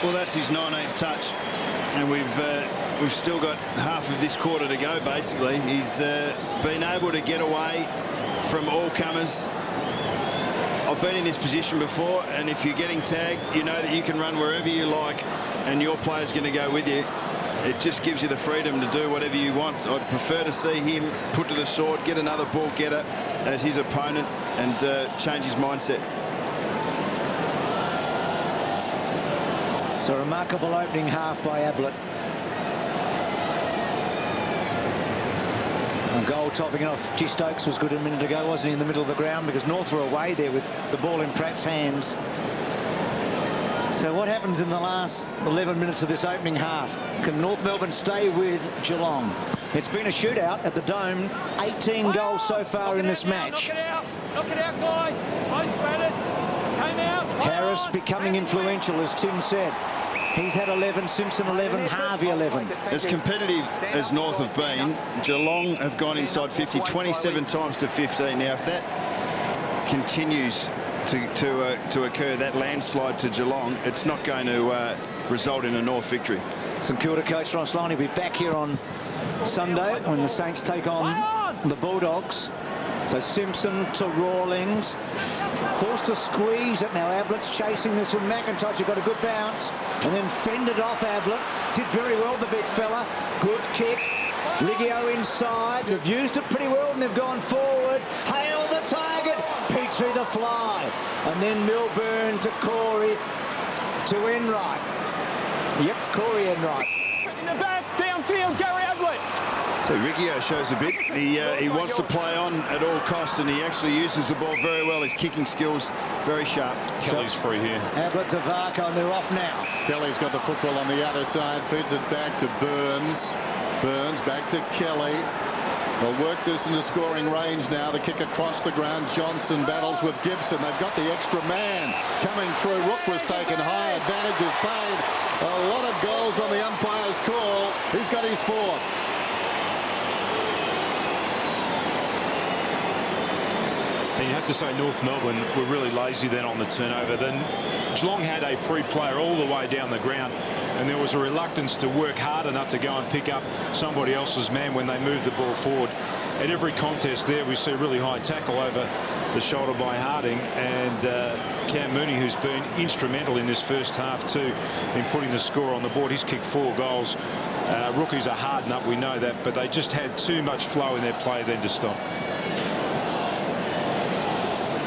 Well, that's his 19th touch, and we've still got half of this quarter to go. Basically, he's been able to get away from all comers. I've been in this position before, and if you're getting tagged, you know that you can run wherever you like, and your player's going to go with you. It just gives you the freedom to do whatever you want. I'd prefer to see him put to the sword, get another ball getter as his opponent, and change his mindset. It's a remarkable opening half by Ablett. A goal topping it off. Gee, Stokes was good a minute ago, wasn't he, in the middle of the ground, because North were away there with the ball in Pratt's hands. So what happens in the last 11 minutes of this opening half? Can North Melbourne stay with Geelong? It's been a shootout at the Dome. 18 goals so far in this match. Knock it out. Knock it out, guys. Both spread it. Came out. Harris becoming influential, as Tim said. He's had 11, Simpson 11, Harvey 11. As competitive as North have been, Geelong have gone inside 50 27 times to 15. Now, if that continues to occur, that landslide to Geelong, it's not going to result in a North victory. St Kilda coach Ross Lyon will be back here on Sunday when the Saints take on the Bulldogs. So Simpson to Rawlings, forced to squeeze it now. Ablett's chasing this with McIntosh. He got a good bounce and then fended off Ablett. Did very well, the big fella. Good kick. Liggio inside. They've used it pretty well and they've gone forward. Hail the target. Petrie the fly. And then Milburn to Corey to Enright. Yep, Corey Enright. In the back, downfield, Gary Ablett. So Riggio shows a bit. He wants to play on at all costs, and he actually uses the ball very well. His kicking skills very sharp. Kelly's free here. Ablett to Varco, and they're off now. Kelly's got the football on the outer side, feeds it back to Burns. Burns back to Kelly. They'll work this into scoring range now. The kick across the ground. Johnson battles with Gibson. They've got the extra man coming through. Rook was taken high. Advantage is paid. A lot of goals on the umpire's call. He's got his 4th. And you have to say North Melbourne were really lazy then on the turnover. Then Geelong had a free player all the way down the ground, and there was a reluctance to work hard enough to go and pick up somebody else's man when they moved the ball forward. At every contest there, we see a really high tackle over the shoulder by Harding, and Cam Mooney, who's been instrumental in this first half too in putting the score on the board. He's kicked 4 goals. Rookies are hard enough, we know that, but they just had too much flow in their play then to stop.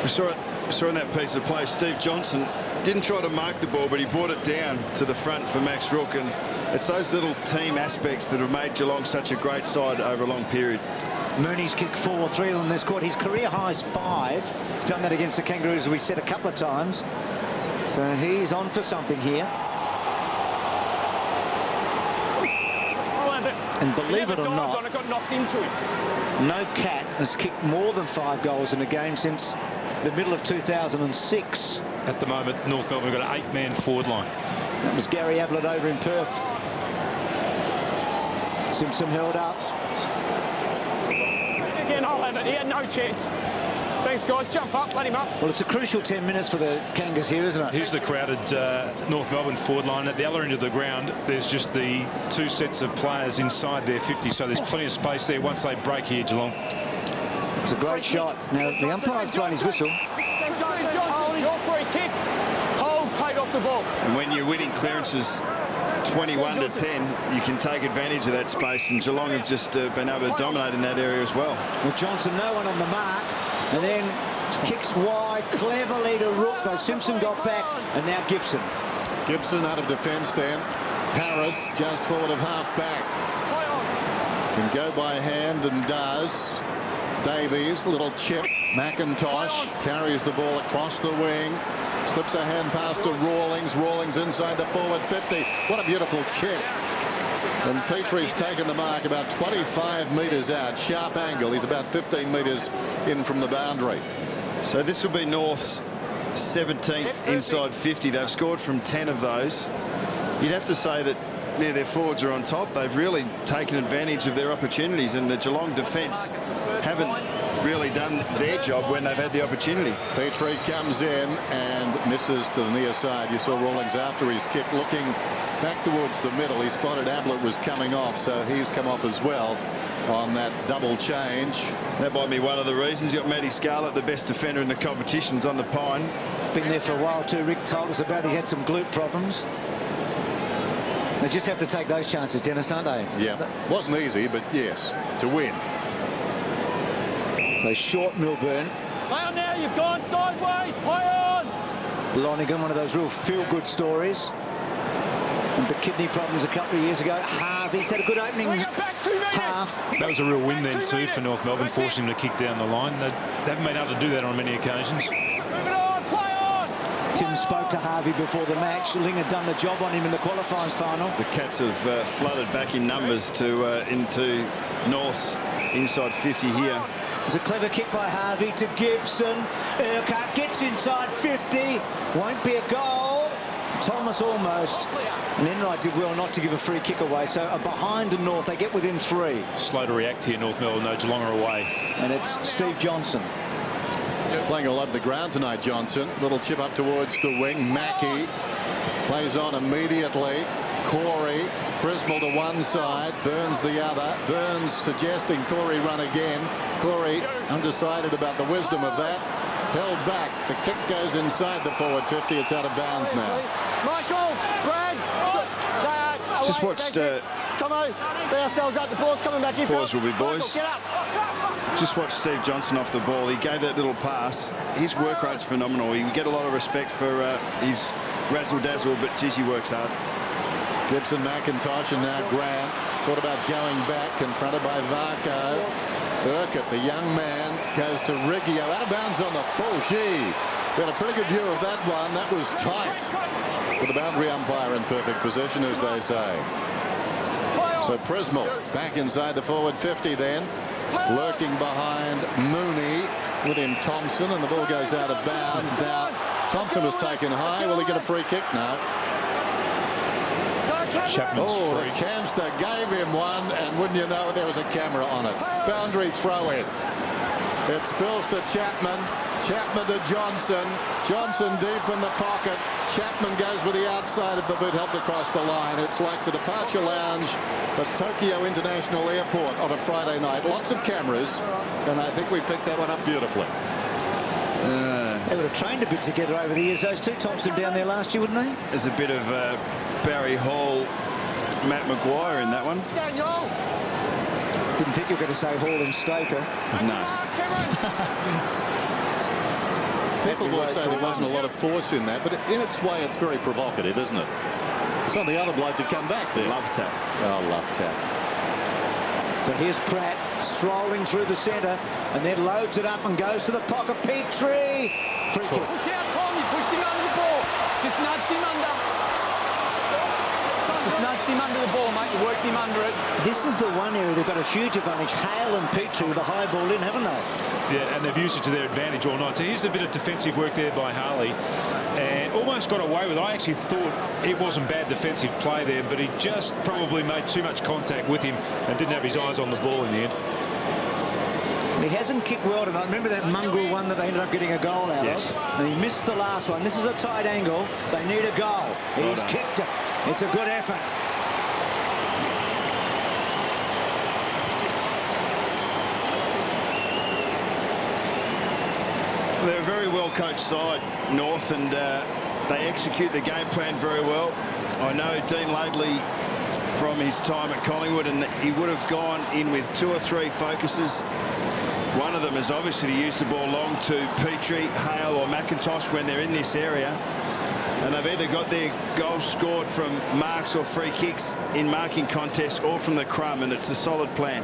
We saw in that piece of play, Steve Johnson didn't try to mark the ball, but he brought it down to the front for Max Rook, and it's those little team aspects that have made Geelong such a great side over a long period. Mooney's kicked 4, 3 on this quarter. His career high is 5. He's done that against the Kangaroos, as we said a couple of times. So he's on for something here. And believe it or not, it got knocked into him. no cat has kicked more than 5 goals in a game since the middle of 2006. At the moment, North Melbourne have got an 8-man forward line. That was Gary Ablett over in Perth. Simpson held up. Again, I'll have it. He had no chance. Thanks, guys. Jump up. Let him up. Well, it's a crucial 10 minutes for the Kangas here, isn't it? Here's the crowded North Melbourne forward line. At the other end of the ground, there's just the 2 sets of players inside their 50, so there's plenty of space there once they break here, Geelong. It's a great shot. Now, the umpire's blown his whistle. Johnson, your free kick. Hold, paid off the ball. And when you're winning clearances 21 to 10, you can take advantage of that space, and Geelong have just been able to dominate in that area as well. Well, Johnson, no one on the mark, and then kicks wide cleverly to Rook, though Simpson got back, and now Gibson. Gibson out of defence then. Harris just forward of half back. Can go by hand and does. Davies, little chip. McIntosh carries the ball across the wing. Slips a hand pass to Rawlings. Rawlings inside the forward 50. What a beautiful kick. And Petrie's taken the mark about 25 metres out. Sharp angle. He's about 15 metres in from the boundary. So this will be North's 17th inside 50. They've scored from 10 of those. You'd have to say that their forwards are on top. They've really taken advantage of their opportunities, and the Geelong defence haven't really done their job when they've had the opportunity. Petrie comes in and misses to the near side. You saw Rawlings after his kick looking back towards the middle. He spotted Ablett was coming off, so he's come off as well on that double change. That might be one of the reasons. You got Matty Scarlett, the best defender in the competitions, on the pine. Been there for a while too. Rick told us about he had some glute problems. They just have to take those chances, Dennis, aren't they? Yeah, wasn't easy, but yes, to win. So short Melbourne. Play on now. You've gone sideways. Play on. Lonigan, one of those real feel-good stories. And the kidney problems a couple of years ago. Harvey's had a good opening half. That was a real win then too for North Melbourne, forcing him to kick down the line. They haven't been able to do that on many occasions. Tim spoke to Harvey before the match. Ling had done the job on him in the qualifying final. The Cats have flooded back in numbers to into North's inside 50 here. It was a clever kick by Harvey to Gibson. Urquhart gets inside 50. Won't be a goal. Thomas almost. And Enright did well not to give a free kick away. So a behind North, they get within 3. Slow to react here, North Melbourne. No, Geelong are away. And it's Steve Johnson. Playing all over the ground tonight, Johnson. Little chip up towards the wing. Mackie plays on immediately. Corey, Criswell to one side, Burns the other. Burns suggesting Corey run again. Corey undecided about the wisdom of that. Held back. The kick goes inside the forward 50. It's out of bounds now. Michael, Brad, Just watched. Come on, get ourselves up. The ball's coming back in. Pause will be boys. Michael, get up. Just watch Steve Johnson off the ball. He gave that little pass. His work rate's phenomenal. You get a lot of respect for his razzle-dazzle, but geez, he works hard. Gibson, McIntosh, and now Grant. Thought about going back, confronted by Varco. Urquhart, the young man, goes to Riggio. Out of bounds on the full. Gee, got a pretty good view of that one. That was tight. With the boundary umpire in perfect position, as they say. So Prismal back inside the forward 50 then. Lurking behind Mooney. With him Thompson, and the ball goes out of bounds. Now Thompson was taken high. Will he get a free kick? No. Oh, the Camster gave him one, and wouldn't you know it, there was a camera on it. Boundary throw in. It spills to Chapman. Chapman to Johnson. Johnson deep in the pocket. Chapman goes with the outside of the boot, helped across the line. It's like the departure lounge at Tokyo International Airport on a Friday night. Lots of cameras, and I think we picked that one up beautifully. They would have trained a bit together over the years. Those two Thompson down there last year, wouldn't they? There's a bit of Barry Hall, Matt Maguire in that one. Daniel! Didn't think you were going to say Hall and Stoker. No. People will say there wasn't a lot of force in that, but in its way, it's very provocative, isn't it? It's on the other bloke to come back there. Love tap. Oh, love tap. So here's Pratt strolling through the centre and then loads it up and goes to the pocket. Petrie. Free kick. Push out, Tom. You pushed him under the ball. Just nudged him under. Just nudged him under the ball, mate. You worked him under it. This is the one area they've got a huge advantage. Hale and Petrie with a high ball in, haven't they? Yeah, and they've used it to their advantage all night. So here's a bit of defensive work there by Harley. And almost got away with it. I actually thought it wasn't bad defensive play there, but he just probably made too much contact with him and didn't have his eyes on the ball in the end. He hasn't kicked well tonight. Remember that mongrel one that they ended up getting a goal out of? And he missed the last one. This is a tight angle. They need a goal. He's kicked it. It's a good effort. They're a very well coached side, North, and they execute the game plan very well. I know Dean Laidley from his time at Collingwood, and he would have gone in with 2 or 3 focuses. One of them is obviously to use the ball long to Petrie, Hale or McIntosh when they're in this area. And they've either got their goals scored from marks or free kicks in marking contests or from the crumb, and it's a solid plan.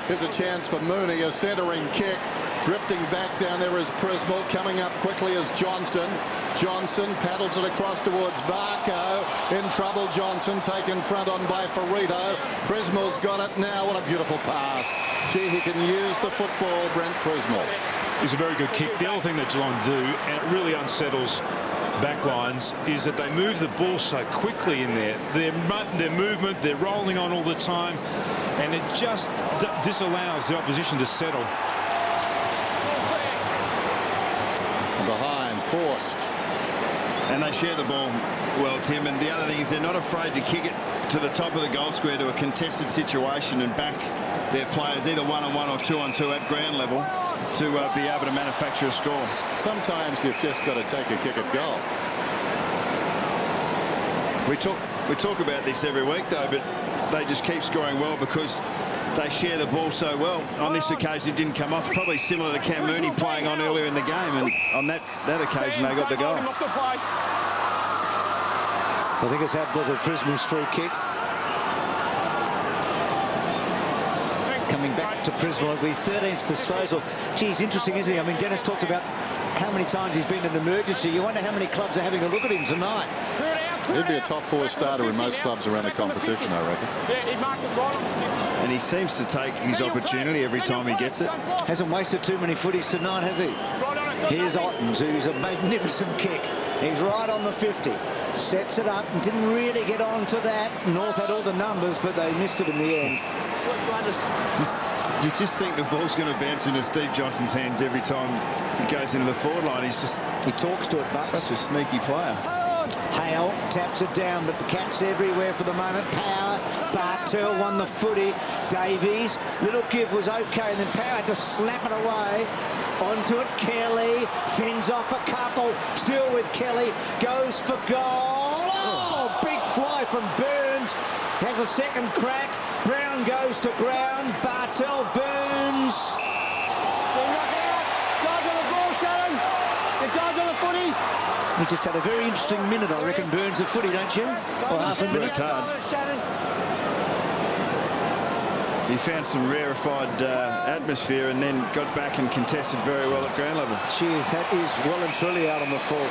Here's a chance for Mooney, a centering kick. Drifting back down there is Prismal. Coming up quickly is Johnson. Johnson paddles it across towards Barco. In trouble, Johnson taken front on by Ferrito. Prismal's got it now. What a beautiful pass. Gee, he can use the football, Brent Prismal. It's a very good kick. The other thing that Geelong do, and it really unsettles backlines, is that they move the ball so quickly in there. Their movement, they're rolling on all the time, and it just disallows the opposition to settle. Behind, forced. And they share the ball well, Tim. And the other thing is they're not afraid to kick it to the top of the goal square to a contested situation and back their players either 1-on-1 or 2-on-2 at ground level to be able to manufacture a score. Sometimes you've just got to take a kick at goal. We talk about this every week, though, but they just keep scoring well because they share the ball so well. On this occasion, it didn't come off. Probably similar to Cam Mooney playing on earlier in the game, and on that occasion, they got the goal. So I think it's out by the Prismal's free kick. Coming back to Prismal with 13th disposal. Geez, interesting, isn't he? I mean, Dennis talked about how many times he's been in emergency. You wonder how many clubs are having a look at him tonight. He'd be a top 4 starter in most clubs around the competition, I reckon. And he seems to take his opportunity every time he gets it. Hasn't wasted too many footies tonight, has he? Here's Ottens, who's a magnificent kick. He's right on the 50. Sets it up and didn't really get on to that. North had all the numbers, but they missed it in the end. You just think the ball's going to bounce into Steve Johnson's hands every time he goes into the forward line. He talks to it, Bucks. Such a sneaky player. Hale taps it down, but the cat's everywhere for the moment. Power, Bartel won the footy. Davies, little give was okay, and then Power had to slap it away. Onto it, Kelly, fends off a couple, still with Kelly, goes for goal. Oh, big fly from Burns, has a second crack. Brown goes to ground, Bartel, Burns. Guys on the ball, Shannon. The guys on the footy. He just had a very interesting minute, I reckon, Burns of footy, don't you? Or half a minute. He found some rarefied atmosphere and then got back and contested very well at ground level. Gee, that is well and truly out on the full.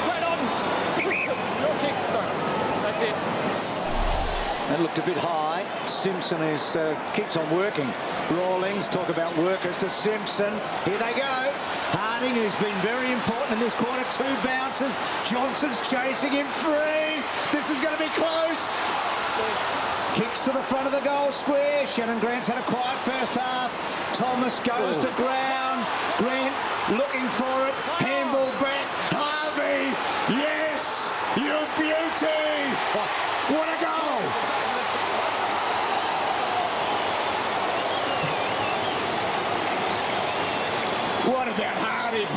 Great Ottens. Your kick, sorry. That's it. That looked a bit high. Simpson keeps on working. Rawlings, talk about workers to Simpson. Here they go. Harding, who's been very important in this quarter, 2 bounces. Johnson's chasing him, 3. This is going to be close. Kicks to the front of the goal square. Shannon Grant's had a quiet first half. Thomas goes to ground. Grant looking for it. Handball back. Harvey, yes, you beauty. What a goal. What about Harding?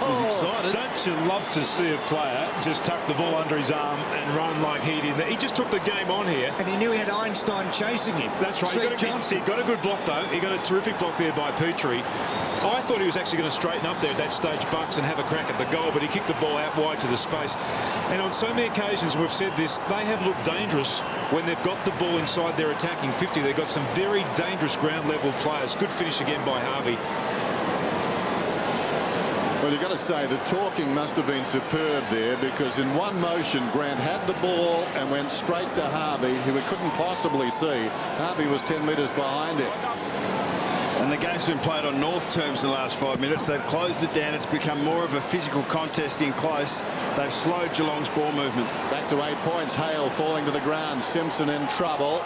He's excited. Don't you love to see a player just tuck the ball under his arm and run like he did? He just took the game on here. And he knew he had Einstein chasing him. That's right. He got a good block, though. He got a terrific block there by Petrie. I thought he was actually going to straighten up there at that stage, Bucks, and have a crack at the goal, but he kicked the ball out wide to the space. And on so many occasions, we've said this, they have looked dangerous when they've got the ball inside their attacking 50. They've got some very dangerous ground-level players. Good finish again by Harvey. Well, you've got to say the talking must have been superb there, because in one motion Grant had the ball and went straight to Harvey, who we couldn't possibly see. Harvey was 10 metres behind him. And the game's been played on North terms in the last 5 minutes. They've closed it down. It's become more of a physical contest in close. They've slowed Geelong's ball movement. Back to 8 points. Hale falling to the ground. Simpson in trouble.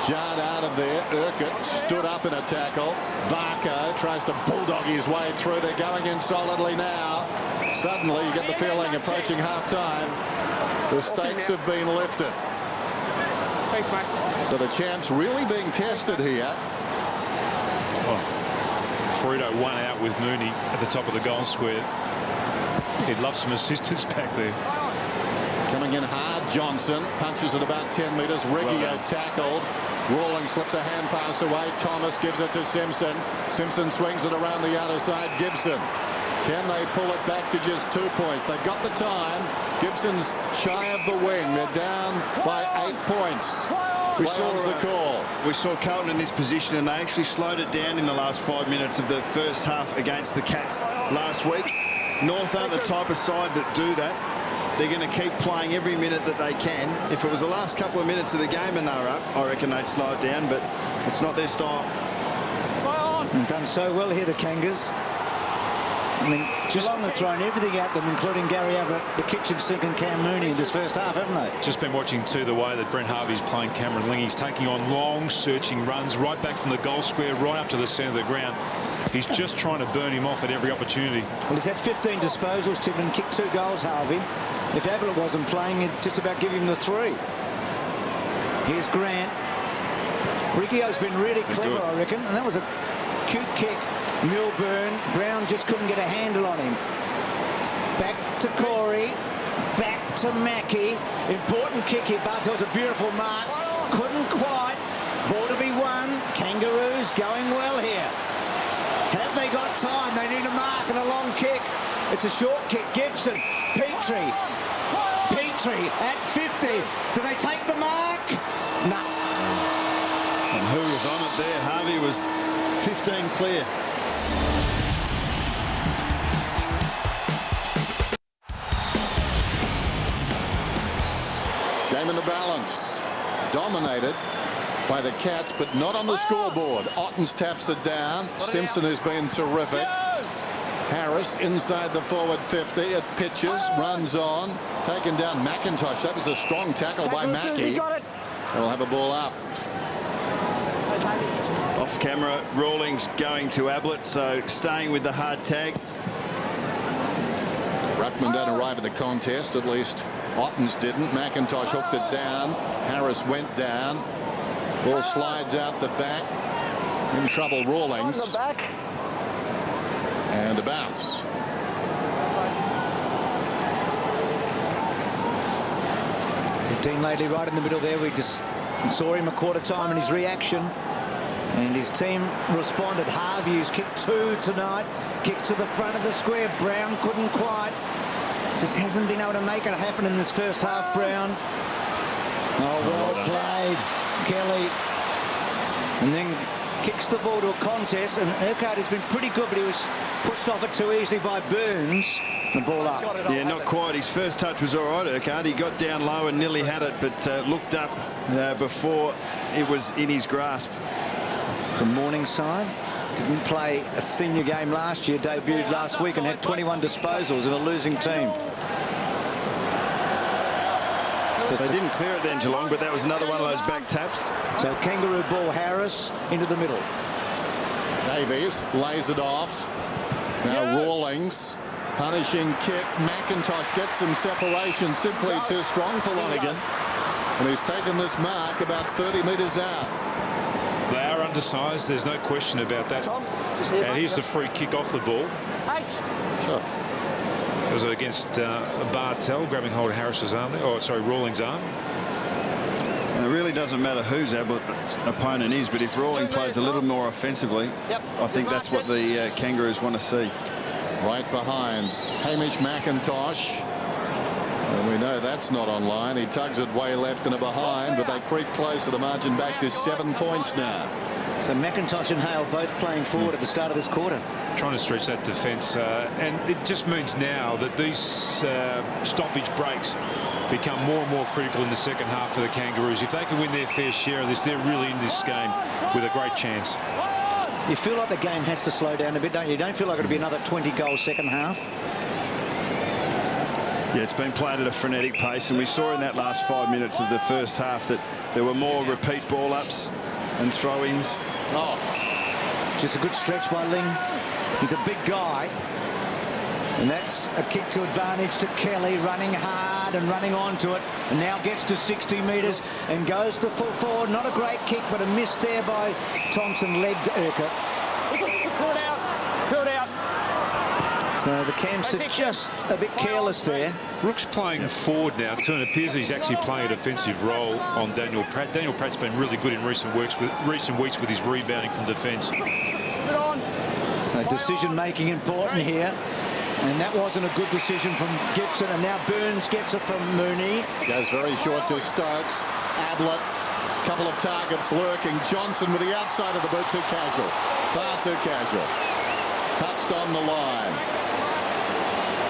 Jarred out of there. Urquhart stood up in a tackle. Barker tries to bulldog his way through. They're going in solidly now. Suddenly you get the feeling approaching half-time, the stakes have been lifted. Thanks, Max. So the champs really being tested here. Frito 1 out with Mooney at the top of the goal square. He'd love some assistance back there. Coming in hard, Johnson punches it about 10 metres. Reggio tackled. Rawling slips a hand pass away. Thomas gives it to Simpson. Simpson swings it around the other side. Gibson. Can they pull it back to just 2 points? They've got the time. Gibson's shy of the wing. They're down by 8 points. We saw Carlton in this position, and they actually slowed it down in the last 5 minutes of the first half against the Cats last week. North aren't the type of side that do that. They're going to keep playing every minute that they can. If it was the last couple of minutes of the game and they were up, I reckon they'd slow it down, but it's not their style. And done so well here, the Kangas. I mean, Geelong have thrown everything at them, including Gary Ablett, the kitchen sink, and Cam Mooney in this first half, haven't they? Just been watching, too, the way that Brent Harvey's playing Cameron Ling. He's taking on long, searching runs right back from the goal square, right up to the centre of the ground. He's just trying to burn him off at every opportunity. Well, he's had 15 disposals, Tim, and kicked 2 goals, Harvey. If Ablett wasn't playing, it'd just about give him the 3. Here's Grant. Riggio's been really clever, I reckon, and that was a cute kick. Melbourne. Brown just couldn't get a handle on him. Back to Corey. Back to Mackie. Important kick here. Bartell's a beautiful mark. Couldn't quite. Ball to be won. Kangaroos going well here. Have they got time? They need a mark and a long kick. It's a short kick. Gibson. Petrie. Petrie at 50. Do they take the mark? No. And who was on it there? Harvey was 15 clear. Game in the balance. Dominated by the Cats, but not on the scoreboard. Ottens taps it down. Simpson has been terrific. Harris inside the forward 50. It pitches, runs on. Taken down McIntosh. That was a strong tackle by Mackie. They'll have a ball up. Off camera, Rawlings going to Ablett, so staying with the hard tag. Ruckman don't arrive at the contest, at least Ottens didn't. McIntosh hooked it down. Harris went down. Ball slides out the back. In trouble, Rawlings. And a bounce. So Dean Laidley right in the middle there. We just saw him a quarter time in his reaction. And his team responded. Harvey, who's kicked 2 tonight, kicks to the front of the square. Brown couldn't quite. Just hasn't been able to make it happen in this first half, Brown. Oh, well played, Kelly. And then kicks the ball to a contest, and Urquhart has been pretty good, but he was pushed off it too easily by Burns. The ball up. Yeah, not quite. His first touch was all right, Urquhart. He got down low and nearly had it, but looked up before it was in his grasp. From Morningside, Didn't play a senior game last year, debuted last week and had 21 disposals in a losing team. So they didn't clear it then, Geelong, but that was another one of those back taps. So kangaroo ball, Harris into the middle. Davies lays it off. Now Rawlings, punishing kick. McIntosh gets some separation, simply too strong for Lonergan. And he's taken this mark about 30 metres out. They are undersized, there's no question about that. And here's the free kick off the ball. Sure. It was against Bartel, grabbing hold of Harris's arm there, or sorry, Rawlings' arm. And it really doesn't matter whose Ablett's opponent is, but if Rawling plays a little more offensively, I think that's what the Kangaroos want to see. Right behind Hamish McIntosh. And we know that's not online. He tugs it way left and a behind, but they creep closer. The margin back to 7 points now. So McIntosh and Hale both playing forward at the start of this quarter. Trying to stretch that defence, and it just means now that these stoppage breaks become more and more critical in the second half for the Kangaroos. If they can win their fair share of this, they're really in this game with a great chance. You feel like the game has to slow down a bit, don't you? You don't feel like it'll be another 20-goal second half? Yeah, it's been played at a frenetic pace, and we saw in that last 5 minutes of the first half that there were more repeat ball-ups and throw-ins. Oh, just a good stretch by Ling. He's a big guy. And that's a kick to advantage to Kelly, running hard and running onto it. And now gets to 60 metres and goes to full forward. Not a great kick, but a miss there by Thompson, legged Urquhart. Pull it out. Pull it out. So the Camps are just a bit careless there. Rook's playing forward now too, and it appears he's actually playing a defensive role on Daniel Pratt. Daniel Pratt's been really good in recent weeks with his rebounding from defence. So decision making important here. And that wasn't a good decision from Gibson. And now Burns gets it from Mooney. goes very short to Stokes. Ablett, couple of targets lurking. Johnson with the outside of the boot, too casual. Far too casual. Touched on the line.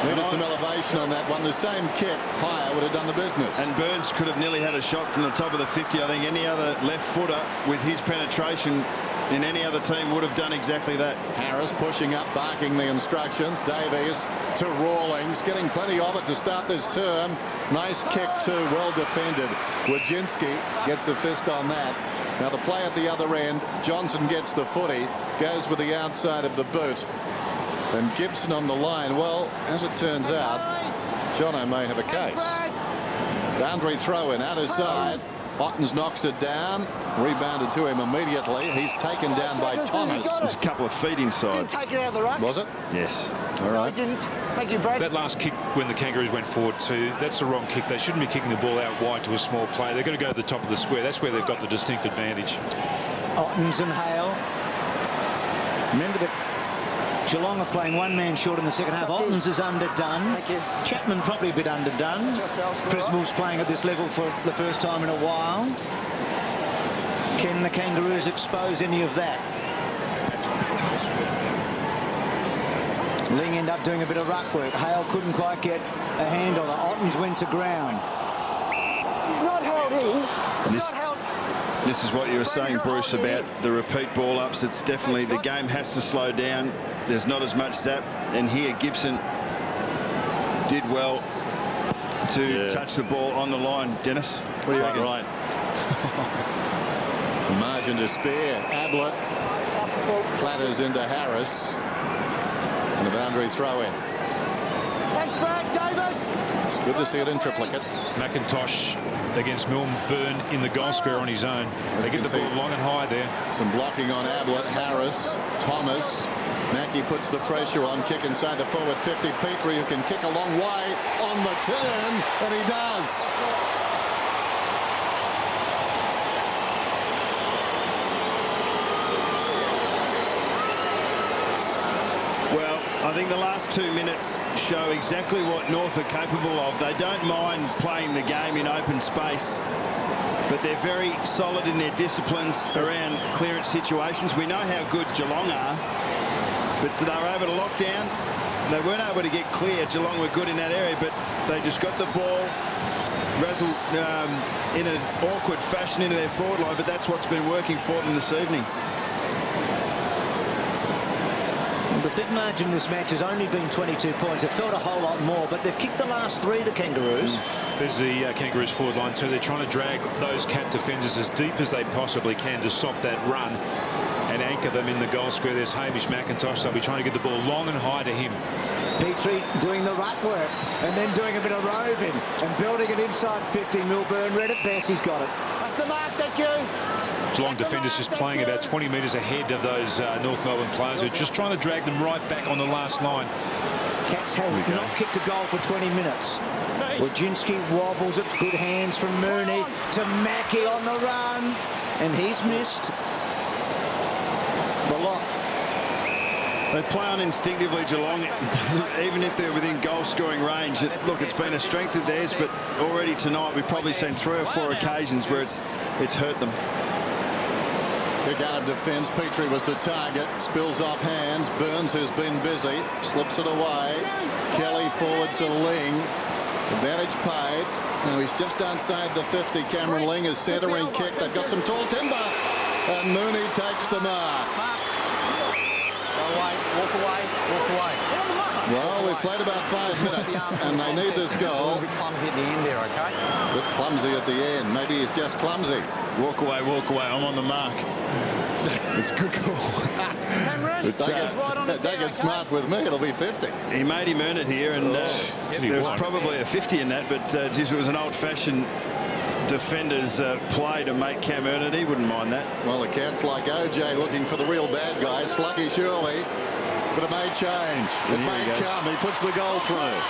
Needed some elevation on that one. The same kick higher would have done the business. And Burns could have nearly had a shot from the top of the 50. I think any other left footer with his penetration in any other team would have done exactly that. Harris pushing up, barking the instructions. Davies to Rawlings, getting plenty of it to start this term. Nice kick too, well defended. Wojcinski gets a fist on that. Now the play at the other end, Johnson gets the footy, goes with the outside of the boot. And Gibson on the line. Well, as it turns out, Jono may have a case. Boundary throw in, outer side. Ottens knocks it down. Rebounded to him immediately. He's taken down by Thomas. There's a couple of feet inside. Didn't take it out of the ruck. Was it? Yes. All right. No, didn't. Thank you, Brad. That last kick when the Kangaroos went forward too, that's the wrong kick. They shouldn't be kicking the ball out wide to a small player. They're going to go to the top of the square. That's where they've got the distinct advantage. Ottens and Hale. Remember that Geelong are playing one man short in the second half. Ottens is underdone. Thank you. Chapman probably a bit underdone. Prismal's playing at this level for the first time in a while. Can the Kangaroos expose any of that? Ling ended up doing a bit of ruck work. Hale couldn't quite get a hand on it. Ottens went to ground. He's not held in. He's not held. This is what you were saying, Bruce, about the repeat ball-ups. It's definitely, the game has to slow down. There's not as much zap. And here Gibson did well to touch the ball on the line. Dennis, what do you reckon? Right. Margin to spare. Ablett clatters into Harris. And the boundary throw in. Thanks, Brad. David. It's good to see it in triplicate. McIntosh against Melbourne in the goal square on his own. They get the ball long and high there. Some blocking on Ablett. Harris, Thomas. Mackey puts the pressure on. Kick inside the forward 50. Petrie, who can kick a long way on the turn, and he does. Well, I think the last 2 minutes show exactly what North are capable of. They don't mind playing the game in open space, but they're very solid in their disciplines around clearance situations. We know how good Geelong are, but they were able to lock down. They weren't able to get clear. Geelong were good in that area, but they just got the ball in an awkward fashion into their forward line, but that's what's been working for them this evening. Well, the big margin in this match has only been 22 points. It felt a whole lot more, but they've kicked the last 3, the Kangaroos. There's the Kangaroos forward line too. They're trying to drag those Cat defenders as deep as they possibly can to stop that run and anchor them in the goal square. There's Hamish McIntosh. They'll be trying to get the ball long and high to him. Petrie doing the rut work and then doing a bit of roving and building it inside 50. Milburn read it best. He's got it. That's the mark, thank you. Geelong defenders just playing about 20 metres ahead of those North Melbourne players who are just trying to drag them right back on the last line. Cats has not kicked a goal for 20 minutes. Wojcinski wobbles it. Good hands from Mooney to Mackie on the run. And he's missed the lot. They play on instinctively, Geelong. Even if they're within goal-scoring range. Look, it's been a strength of theirs, but already tonight we've probably seen 3 or 4 occasions where it's hurt them. Kick out of defence. Petrie was the target. Spills off hands. Burns, who's been busy, slips it away. Kelly forward to Ling. Advantage paid. Now he's just outside the 50. Cameron Ling is centering kick. They've got some tall timber. And Mooney takes the mark. Walk away. Well, we've played about 5 minutes, and they need this goal. A bit clumsy at the end there, okay? A bit clumsy at the end. Maybe he's just clumsy. Walk away. I'm on the mark. It's a good call. They get smart with me. It'll be 50. He made him earn it here, and there was probably a 50 in that, but geez, it was an old-fashioned defender's play to make Cam earn it. He wouldn't mind that. Well, the Cats like OJ looking for the real bad guy. Sluggish early, but it may change. It may come. He puts the goal through.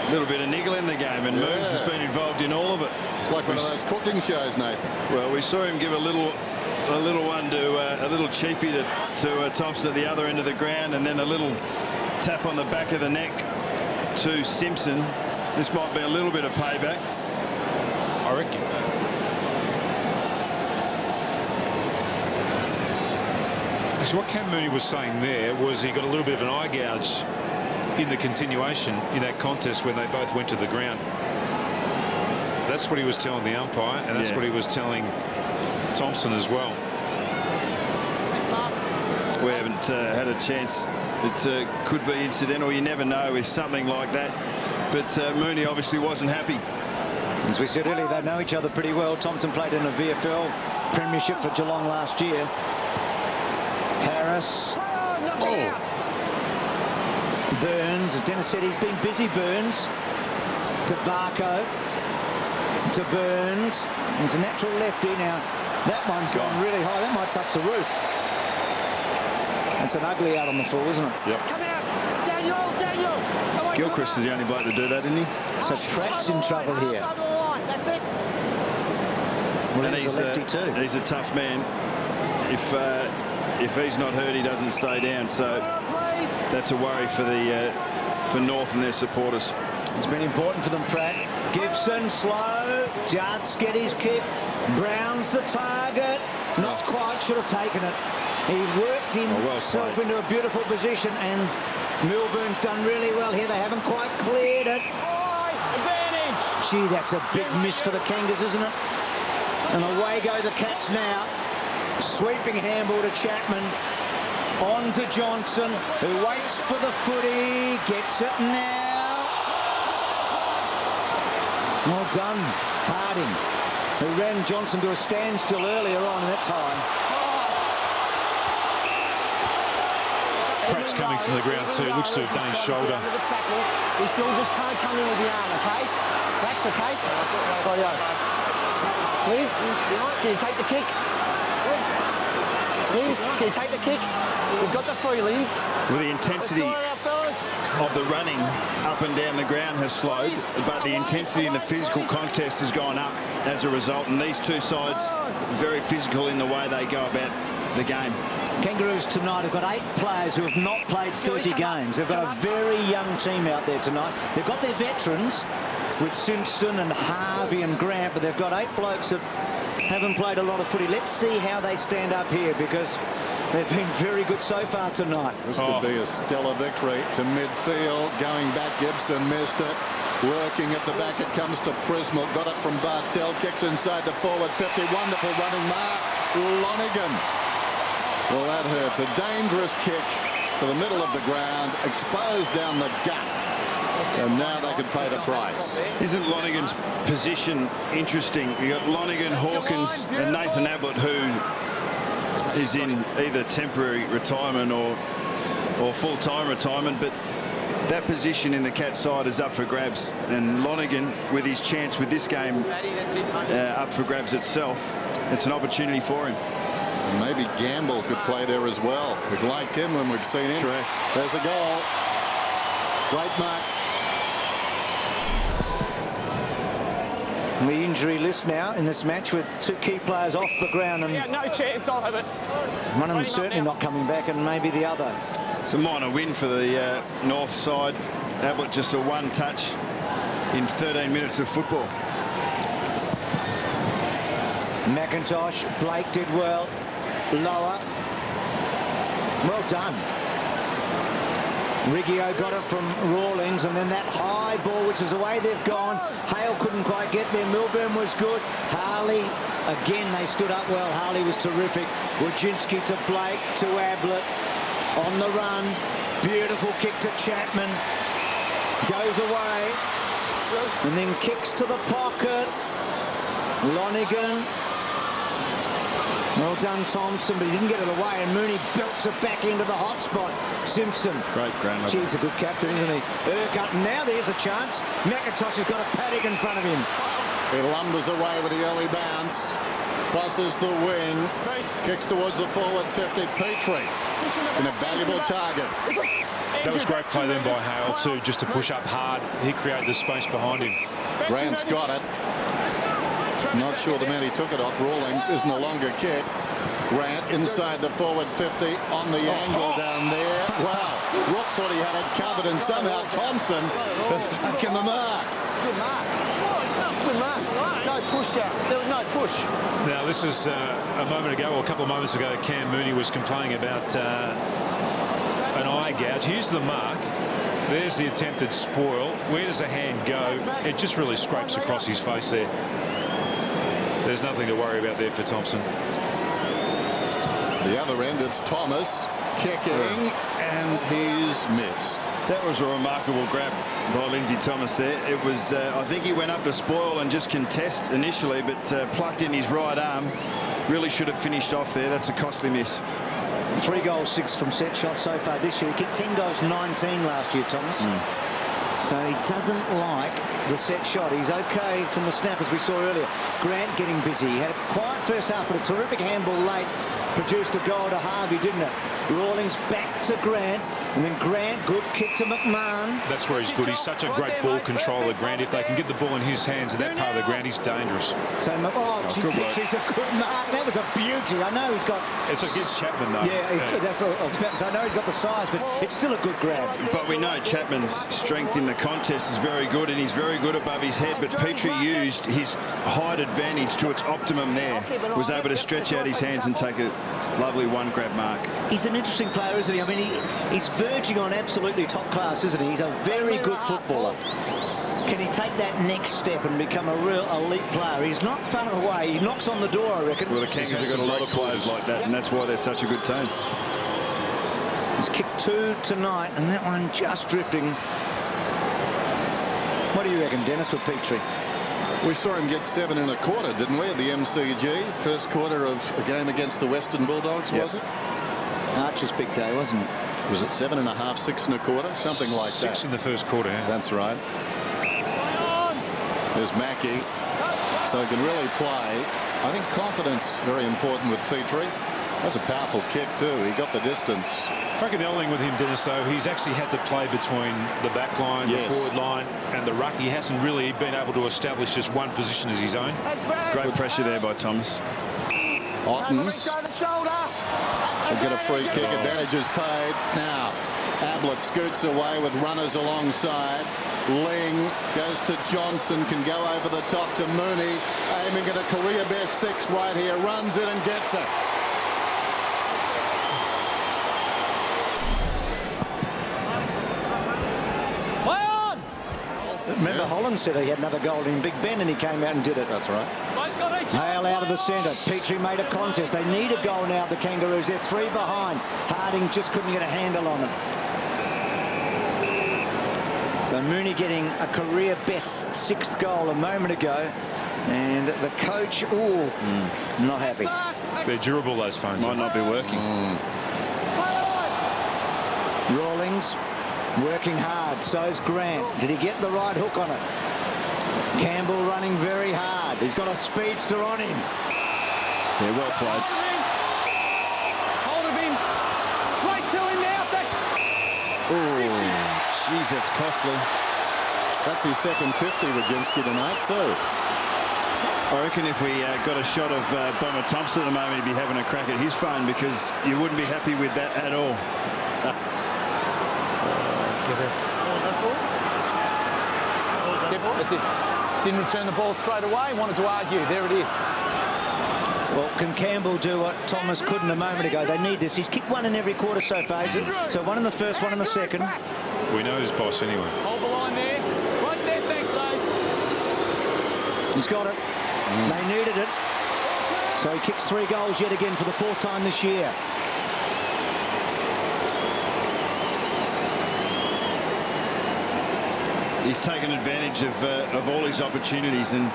A little bit of niggle in the game, and Moons has been involved in all of it. It's like one of those cooking shows, Nathan. Well, we saw him give a little one to a little cheapie to Thompson at the other end of the ground, and then a little tap on the back of the neck to Simpson. This might be a little bit of payback. I reckon. Actually, what Cam Mooney was saying there was he got a little bit of an eye gouge in the continuation in that contest when they both went to the ground. That's what he was telling the umpire, and that's what he was telling Thompson as well. We haven't had a chance. It could be incidental. You never know with something like that. But Mooney obviously wasn't happy. As we said earlier, they know each other pretty well. Thompson played in a VFL premiership for Geelong last year. Harris. Burns, as Dennis said, he's been busy. Burns to Varco to Burns. He's a natural lefty. Now that one's gone really high. That might touch the roof. That's an ugly out on the full, isn't it? Yep. Come out, Daniel. Gilchrist is the only bloke to do that, isn't he? So Pratt's in trouble here. That's it. Well, And he's a lefty too. He's a tough man. If he's not hurt, he doesn't stay down. So that's a worry for North and their supporters. It's been important for them, Pratt. Gibson slow. Jarts get his kick. Brown's the target. Not quite. Should have taken it. He worked himself into a beautiful position, and Milburn's done really well here. They haven't quite cleared it. Advantage. Gee, that's a big miss for the Kangas, isn't it? And away go the Cats now. Sweeping handball to Chapman. On to Johnson, who waits for the footy. Gets it now. Well done, Harding, who ran Johnson to a standstill earlier on, and that's high. Pratt's coming from the ground too. Looks to have done his shoulder. He still just can't come in with the arm, okay? That's okay. Lids, can you take the kick? Lids, can you take the kick? We've got the free, Lids. Well, the intensity of the running up and down the ground has slowed, but the intensity in the physical contest has gone up as a result. And these two sides very physical in the way they go about the game. Kangaroos tonight have got 8 players who have not played 30 games. They've got a very young team out there tonight. They've got their veterans with Simpson and Harvey and Grant, but they've got 8 blokes that haven't played a lot of footy. Let's see how they stand up here, because They've been very good so far tonight. This could be a stellar victory to midfield. Going back, Gibson missed it. Working at the back, it comes to Prismal. Got it from Bartel. Kicks inside the forward 50. Wonderful running mark. Lonigan. Well, that hurts. A dangerous kick to the middle of the ground. Exposed down the gut. And now they could pay the price. Isn't Lonigan's position interesting? You got Lonigan, Hawkins, and Nathan Ablett, who is in either temporary retirement or full-time retirement, but that position in the Cat side is up for grabs, and Lonigan, with his chance with this game up for grabs itself, it's an opportunity for him. And maybe Gamble could play there as well. We've liked him when we've seen him. Correct. There's a goal. Great mark. The injury list now in this match with two key players off the ground, and No chance, I'll have it. one of them certainly not coming back, and maybe the other. It's a minor win for the north side. Ablett just a one touch in 13 minutes of football. McIntosh, Blake did well. Lower. Well done. Riggio got it from Rawlings, and then that high ball, which is the way they've gone. Hale couldn't quite get there. Milburn was good. Harley, again, they stood up well. Harley was terrific. Wojcinski to Blake, to Ablett. On the run. Beautiful kick to Chapman. Goes away. And then kicks to the pocket. Lonigan. Well done, Thompson, but he didn't get it away, and Mooney belts it back into the hot spot. Simpson. Great ground. He's a good captain, isn't he? Urquhart, now there's a chance. McIntosh has got a paddock in front of him. He lumbers away with the early bounce. Crosses the wing. Kicks towards the forward 50. Petrie. And a valuable target. That was great play then by Hale too, just to push up hard. He created the space behind him. Grant's got it. Not sure the man he took it off. Rawlings isn't a longer kick. Grant inside the forward 50 on the angle down there. Wow. Rook thought he had it covered, and somehow Thompson has taken the mark. Good mark. Good mark. No push down. There was no push. Now this is a moment ago, or a couple of moments ago, Cam Mooney was complaining about an eye gouge. Here's the mark. There's the attempted spoil. Where does the hand go? It just really scrapes across his face there. There's nothing to worry about there for Thompson. The other end, it's Thomas kicking, and he's missed. That was a remarkable grab by Lindsay Thomas there. It was, I think he went up to spoil and just contest initially, but plucked in his right arm. Really should have finished off there. That's a costly miss. 3 goals, 6 from set shots so far this year. He kicked 10 goals, 19 last year, Thomas. So he doesn't like the set shot. He's okay from the snap, as we saw earlier. Grant getting busy. He had a quiet first half, but a terrific handball late. Produced a goal to Harvey, didn't it? Rawlings back to Grant, and then Grant, good kick to McMahon. That's where he's good. He's such a great ball controller, Grant. If they can get the ball in his hands in that part of the ground, he's dangerous. So, Petrie's a good mark. That was a beauty. I know he's got... It's against Chapman, though. Yeah, that's what I was about to say. I know he's got the size, but it's still a good grab. But we know Chapman's strength in the contest is very good, and he's very good above his head, but Petrie used his height advantage to its optimum there. Was able to stretch out his hands and take a lovely one grab mark. He's an interesting player, isn't he? I mean, he's verging on absolutely top class, isn't he? He's a very good footballer. Can he take that next step and become a real elite player? He's not far away. He knocks on the door, I reckon. Well, the Kangaroos have got a lot of players like that, and that's why they're such a good team. He's kicked 2 tonight, and that one just drifting. What do you reckon, Dennis, with Petrie? We saw him get 7 1/4, didn't we, at the MCG? First quarter of a game against the Western Bulldogs, was it? Archer's big day, wasn't it? Was it 7 1/2, 6 1/4? Something like that. 6 in the first quarter, yeah. That's right. There's Mackie. So he can really play. I think confidence very important with Petrie. That's a powerful kick too. He got the distance. I reckon the only thing with him, Dennis, though, he's actually had to play between the back line, the forward line, and the ruck. He hasn't really been able to establish just one position as his own. Great pressure there by Thomas. Ottens will get a free kick. Advantage is paid. Now Ablett scoots away with runners alongside. Ling goes to Johnson, can go over the top to Mooney, aiming at a career best 6 right here, runs it and gets it. Remember, Holland said he had another goal in Big Ben and he came out and did it. That's right. Hale out of the centre. Petrie made a contest. They need a goal now, the Kangaroos. They're 3 behind. Harding just couldn't get a handle on it. So Mooney getting a career best 6th goal a moment ago. And the coach, not happy. They're durable, those phones. Might not be working. Rawlings working hard. So's Grant. Did he get the right hook on it? Campbell running very hard. He's got a speedster on him. Yeah, well played. Hold of him. Straight to him now. Jeez, that's costly. That's his second 50 with Wojcinski tonight too. I reckon if we got a shot of Bomber Thompson at the moment, he'd be having a crack at his phone because you wouldn't be happy with that at all. What was that for? That's it. Didn't return the ball straight away. Wanted to argue. There it is. Well, can Campbell do what Thomas couldn't a moment ago? They need this. He's kicked one in every quarter so far. So one in the first, one in the second. We know his boss anyway. Hold the line there. Right there. Thanks, Dave. He's got it. They needed it. So he kicks 3 goals yet again for the 4th time this year. He's taken advantage of all his opportunities, and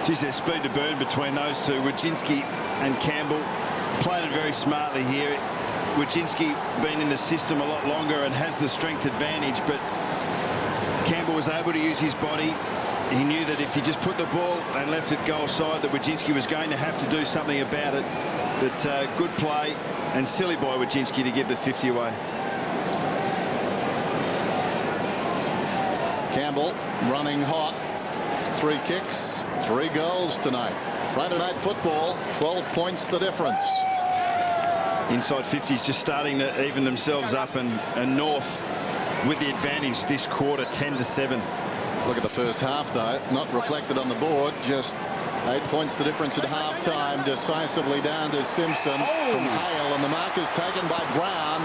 geez, there's speed to burn between those two. Wojcinski and Campbell played it very smartly here. Wojcinski been in the system a lot longer and has the strength advantage, but Campbell was able to use his body. He knew that if he just put the ball and left it goal side, that Wojcinski was going to have to do something about it. But good play, and silly boy Wojcinski to give the 50 away. Campbell running hot. 3 kicks, 3 goals tonight. Friday night football, 12 points the difference. Inside 50s just starting to even themselves up, and North with the advantage this quarter, 10-7. Look at the first half though, not reflected on the board, just 8 points the difference at half-time, decisively down to Simpson from Hale, and the mark is taken by Brown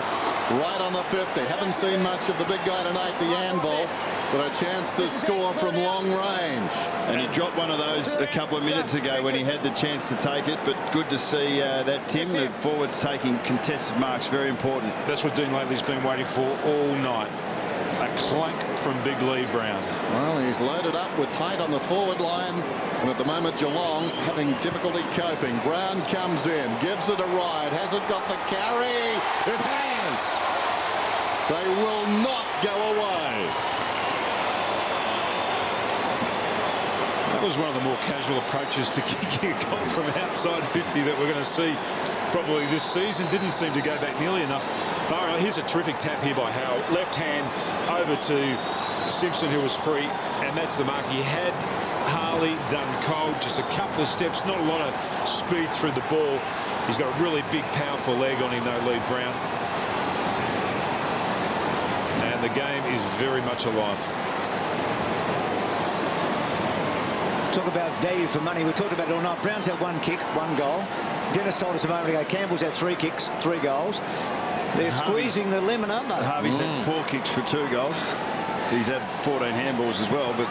right on the 50. Haven't seen much of the big guy tonight, the Anvil, but a chance to score from long range. And he dropped one of those a couple of minutes ago when he had the chance to take it, but good to see that Tim, the forwards taking contested marks, very important. That's what Dean Lately's been waiting for all night. A clank from Big Lee Brown. Well, he's loaded up with height on the forward line, and at the moment Geelong having difficulty coping. Brown comes in, gives it a ride. Has it got the carry? It has. They will not go away. That was one of the more casual approaches to kicking a goal from outside 50 that we're going to see probably this season. Didn't seem to go back nearly enough far. Here's a terrific tap here by Howell. Left hand over to Simpson, who was free, and that's the mark. He had Harley done cold, just a couple of steps, not a lot of speed through the ball. He's got a really big, powerful leg on him, though, Lee Brown. And the game is very much alive. Talk about value for money. We talked about it all night. Brown's had 1 kick, 1 goal. Dennis told us a moment ago Campbell's had 3 kicks, 3 goals. They're squeezing the lemon, aren't they? Harvey's had 4 kicks for 2 goals. He's had 14 handballs as well, but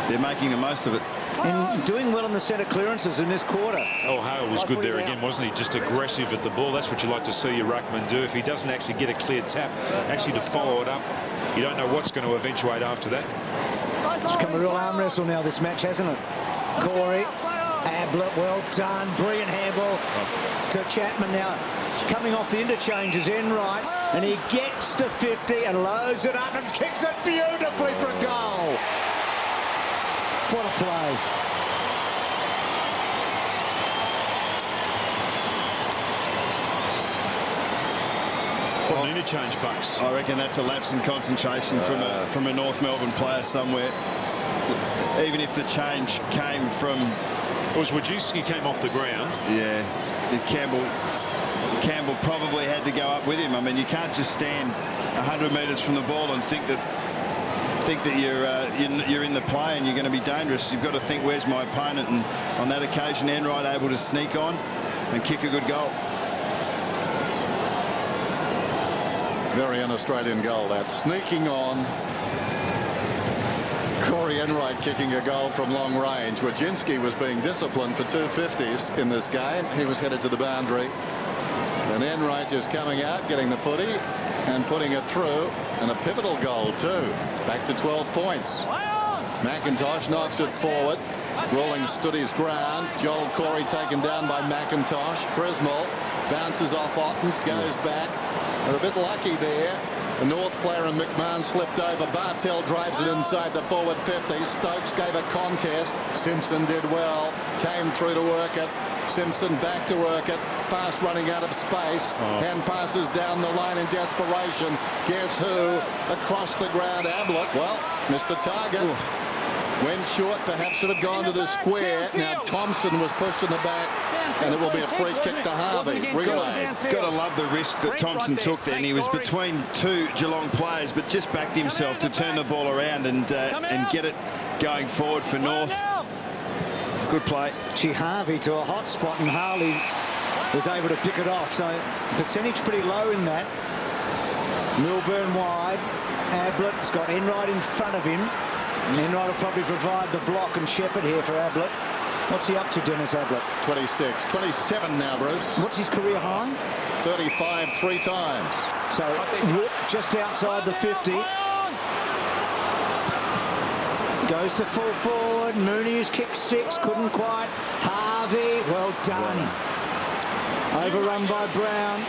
they're making the most of it. And doing well on the centre clearances in this quarter. Oh, Hale was good there again, wasn't he? Just aggressive at the ball. That's what you like to see your ruckman do. If he doesn't actually get a clear tap, actually to follow it up, you don't know what's going to eventuate after that. It's become a real arm wrestle now, this match, hasn't it? Corey, Ablett, well done. Brilliant handball to Chapman now. Coming off the interchanges in right, and he gets to 50 and loads it up and kicks it beautifully for a goal. What a play. What an interchange, Bucks. I reckon that's a lapse in concentration from a North Melbourne player somewhere. Even if the change came from... It was Wojcinski came off the ground. Yeah, Campbell probably had to go up with him. I mean, you can't just stand 100 metres from the ball and think that you're in the play and you're going to be dangerous. You've got to think, where's my opponent? And on that occasion, Enright able to sneak on and kick a good goal. Very un-Australian goal, that. Sneaking on. Corey Enright kicking a goal from long range. Wojcinski was being disciplined for 250s in this game. He was headed to the boundary. And Enright just coming out, getting the footy and putting it through. And a pivotal goal too. Back to 12 points. McIntosh knocks it forward. Rawlings stood his ground. Joel Corey taken down by McIntosh. Prismal bounces off Ottens, goes back. They're a bit lucky there. The North player and McMahon slipped over. Bartel drives it inside the forward 50. Stokes gave a contest. Simpson did well. Came through to work it. Simpson back to work it. Fast running out of space. Hand passes down the line in desperation. Guess who? Across the ground, Ablett. Well, missed the target. Went short, perhaps should have gone to the square. Now Thompson was pushed in the back, and it will be a free kick to Harvey. Relay. Got to love the risk that Thompson took then. He was between two Geelong players, but just backed himself to turn the ball around and get it going forward for North. Good play. Gee, Harvey to a hot spot, and Harley was able to pick it off. So percentage pretty low in that. Melbourne wide. Ablett's got Enright in front of him. And Enright will probably provide the block and Shepherd here for Ablett. What's he up to, Dennis Ablett? 26, 27 now, Bruce. What's his career high? 35 3 times. So Rook just outside the 50. Goes to full forward. Mooney has kicked 6, couldn't quite. Harvey, well done. Overrun by Brown.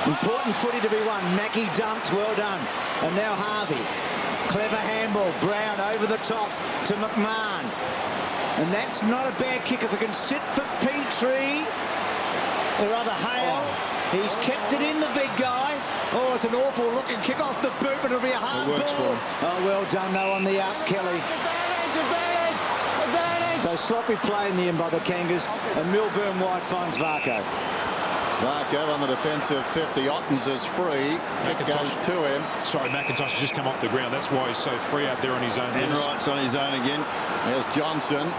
Important footy to be won. Mackie dumped, well done. And now Harvey. Clever handball. Brown over the top to McMahon. And that's not a bad kick if it can sit for Petrie. Or rather Hale. He's kept it in, the big guy. Oh, it's an awful looking kick off the boot, but it'll be a hard ball. Oh, well done though on the up, Kelly. So sloppy play in the end by the Kangas. And Melbourne wide finds Varco. Varco on the defensive 50. Ottens is free. Kick goes to him. Sorry, McIntosh has just come off the ground. That's why he's so free out there on his own. Enright's on his own again. There's Johnson.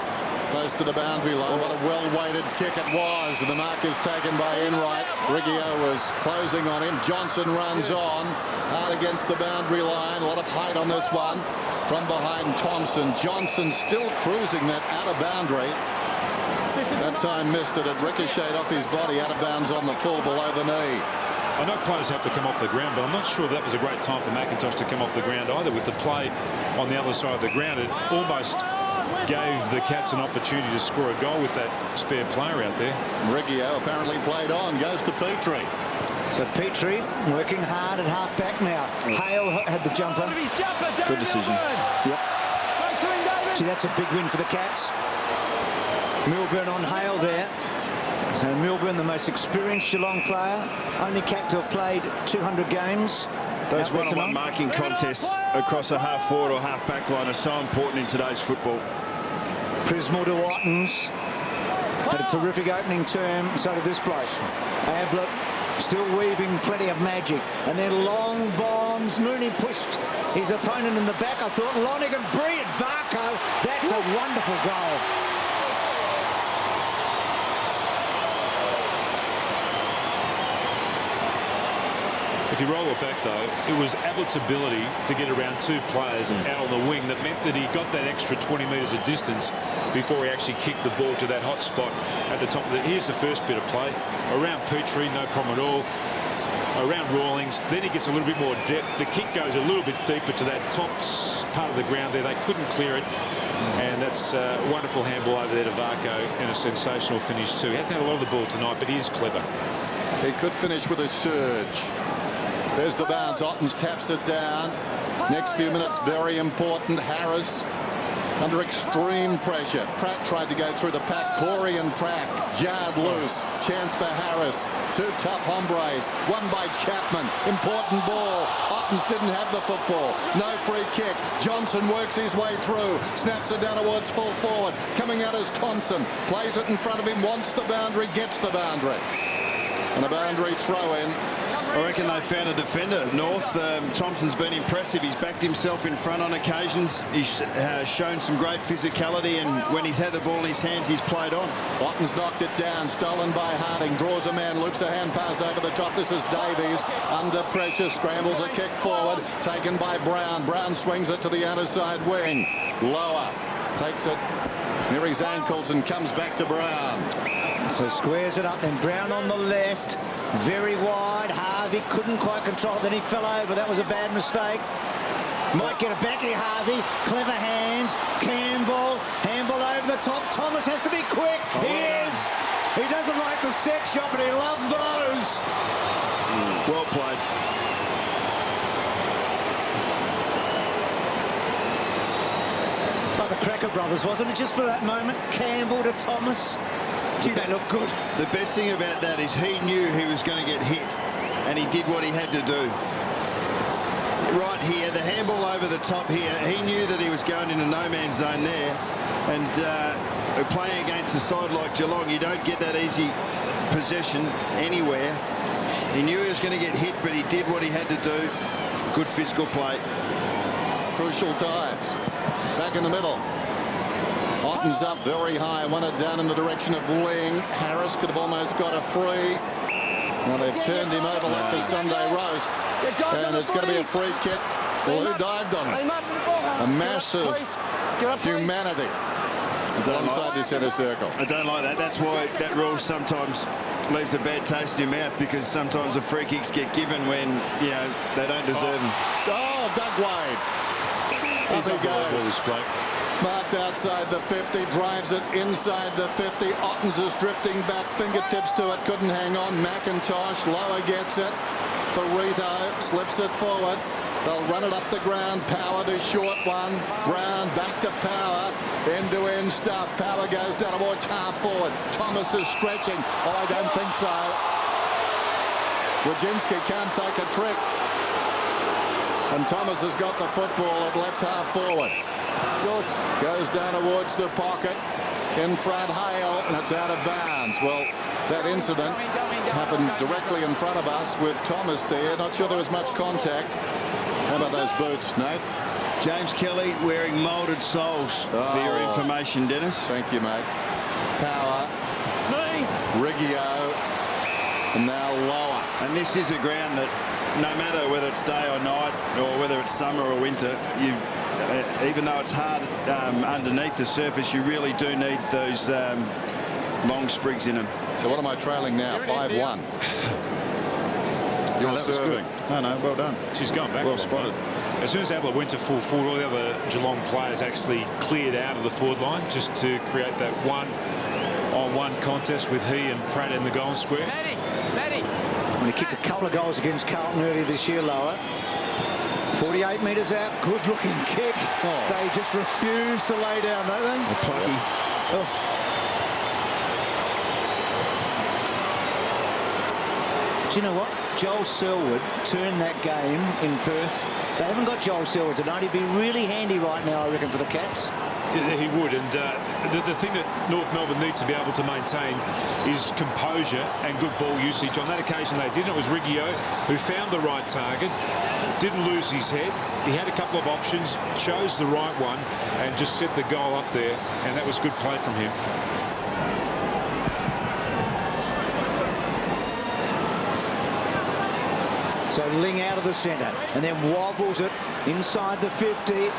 Close to the boundary line. What a well-weighted kick it was. And the mark is taken by Enright. Riggio was closing on him. Johnson runs on. Hard against the boundary line. A lot of height on this one. From behind Thompson. Johnson still cruising that out of boundary. That time missed it. It ricocheted off his body out of bounds on the full below the knee. I know players have to come off the ground, but I'm not sure that was a great time for McIntosh to come off the ground either. With the play on the other side of the ground, it almost gave the Cats an opportunity to score a goal with that spare player out there. Riggio apparently played on. Goes to Petrie. So Petrie working hard at half back now. Hale had the jumper. Good decision. Yep. See, that's a big win for the Cats. Melbourne on Hale there. So Melbourne, the most experienced Geelong player. Only Cat to have played 200 games. Those one-on-one marking contests across a half-forward or half-back line are so important in today's football. Prismal to Ottens. Had a terrific opening term. So did this bloke. Ablett still weaving plenty of magic. And then long bombs. Mooney pushed his opponent in the back. I thought Lonigan, brilliant. Varco, that's a wonderful goal. If you roll it back, though, it was Ablett's ability to get around two players out on the wing that meant that he got that extra 20 metres of distance before he actually kicked the ball to that hot spot at the top of the... Here's the first bit of play. Around Petrie, no problem at all. Around Rawlings, then he gets a little bit more depth. The kick goes a little bit deeper to that top part of the ground there. They couldn't clear it. And that's a wonderful handball over there to Varco and a sensational finish too. He hasn't had a lot of the ball tonight, but he is clever. He could finish with a surge. There's the bounce. Ottens taps it down. Next few minutes very important. Harris under extreme pressure. Pratt tried to go through the pack. Corey and Pratt jarred loose. Chance for Harris. Two tough hombres. One by Chapman. Important ball. Ottens didn't have the football. No free kick. Johnson works his way through. Snaps it down towards full forward. Coming out is Thompson. Plays it in front of him. Wants the boundary. Gets the boundary. And a boundary throw in. I reckon they found a defender. North, Thompson's been impressive. He's backed himself in front on occasions. He's shown some great physicality, and when he's had the ball in his hands, he's played on. Otten's knocked it down, stolen by Harding, draws a man, loops a hand pass over the top. This is Davies, under pressure, scrambles a kick forward, taken by Brown. Brown swings it to the outer side wing. Lower, takes it near his ankles and comes back to Brown. So squares it up, then Brown on the left, very wide. Harvey couldn't quite control it, then he fell over. That was a bad mistake. Might get it back here, Harvey. Clever hands. Campbell. Handball over the top. Thomas has to be quick. He is. He doesn't like the sex shot, but he loves those. Well played. Like the Cracker brothers, wasn't it? Just for that moment. Campbell to Thomas. Gee, they look good. The best thing about that is he knew he was going to get hit, and he did what he had to do. Right here, the handball over the top here, he knew that he was going into no man's zone there, and playing against a side like Geelong, you don't get that easy possession anywhere. He knew he was going to get hit, but he did what he had to do. Good physical play. Crucial times. Back in the middle. Otten's up very high, won it down in the direction of Ling. Harris could have almost got a free. Now they've turned him over like the Sunday roast, and it's going to be a free kick. Well, who dived on it? A massive humanity alongside the centre circle. I don't like that. That's why that rule sometimes leaves a bad taste in your mouth, because sometimes the free kicks get given when, you know, they don't deserve them. Oh, Doug Wade. Up he goes. Marked outside the 50, drives it inside the 50. Ottens is drifting back, fingertips to it, couldn't hang on. McIntosh, lower gets it. Burrito slips it forward. They'll run it up the ground. Power to short one. Brown back to Power. End-to-end stuff. Power goes down towards half forward. Thomas is stretching. Oh, I don't think so. Wojcinski can't take a trick. And Thomas has got the football at left half forward. Goes down towards the pocket. In front, Hale, and it's out of bounds. Well, that incident happened directly in front of us with Thomas there. Not sure there was much contact. How about those boots, Nate? James Kelly wearing moulded soles, for your information, Dennis. Thank you, mate. Power. Riggio. And now Lower. And this is a ground that, no matter whether it's day or night, or whether it's summer or winter, you, even though it's hard underneath the surface, you really do need those long sprigs in them. So what am I trailing now? 5-1. You're serving. No, well done. She's gone back. Well spotted. As soon as Ablett went to full forward, all the other Geelong players actually cleared out of the forward line just to create that one-on-one contest with he and Pratt in the goal square. He kicked a couple of goals against Carlton earlier this year, Lower. 48 metres out, good-looking kick. They just refuse to lay down, don't they? Plucky. Do you know what? Joel Selwood turned that game in Perth. They haven't got Joel Selwood tonight. He'd be really handy right now, I reckon, for the Cats. He would, and the thing that North Melbourne need to be able to maintain is composure and good ball usage. On that occasion they didn't. It was Riggio who found the right target, didn't lose his head. He had a couple of options, chose the right one, and just set the goal up there, and that was good play from him. So Ling out of the centre and then wobbles it inside the 50.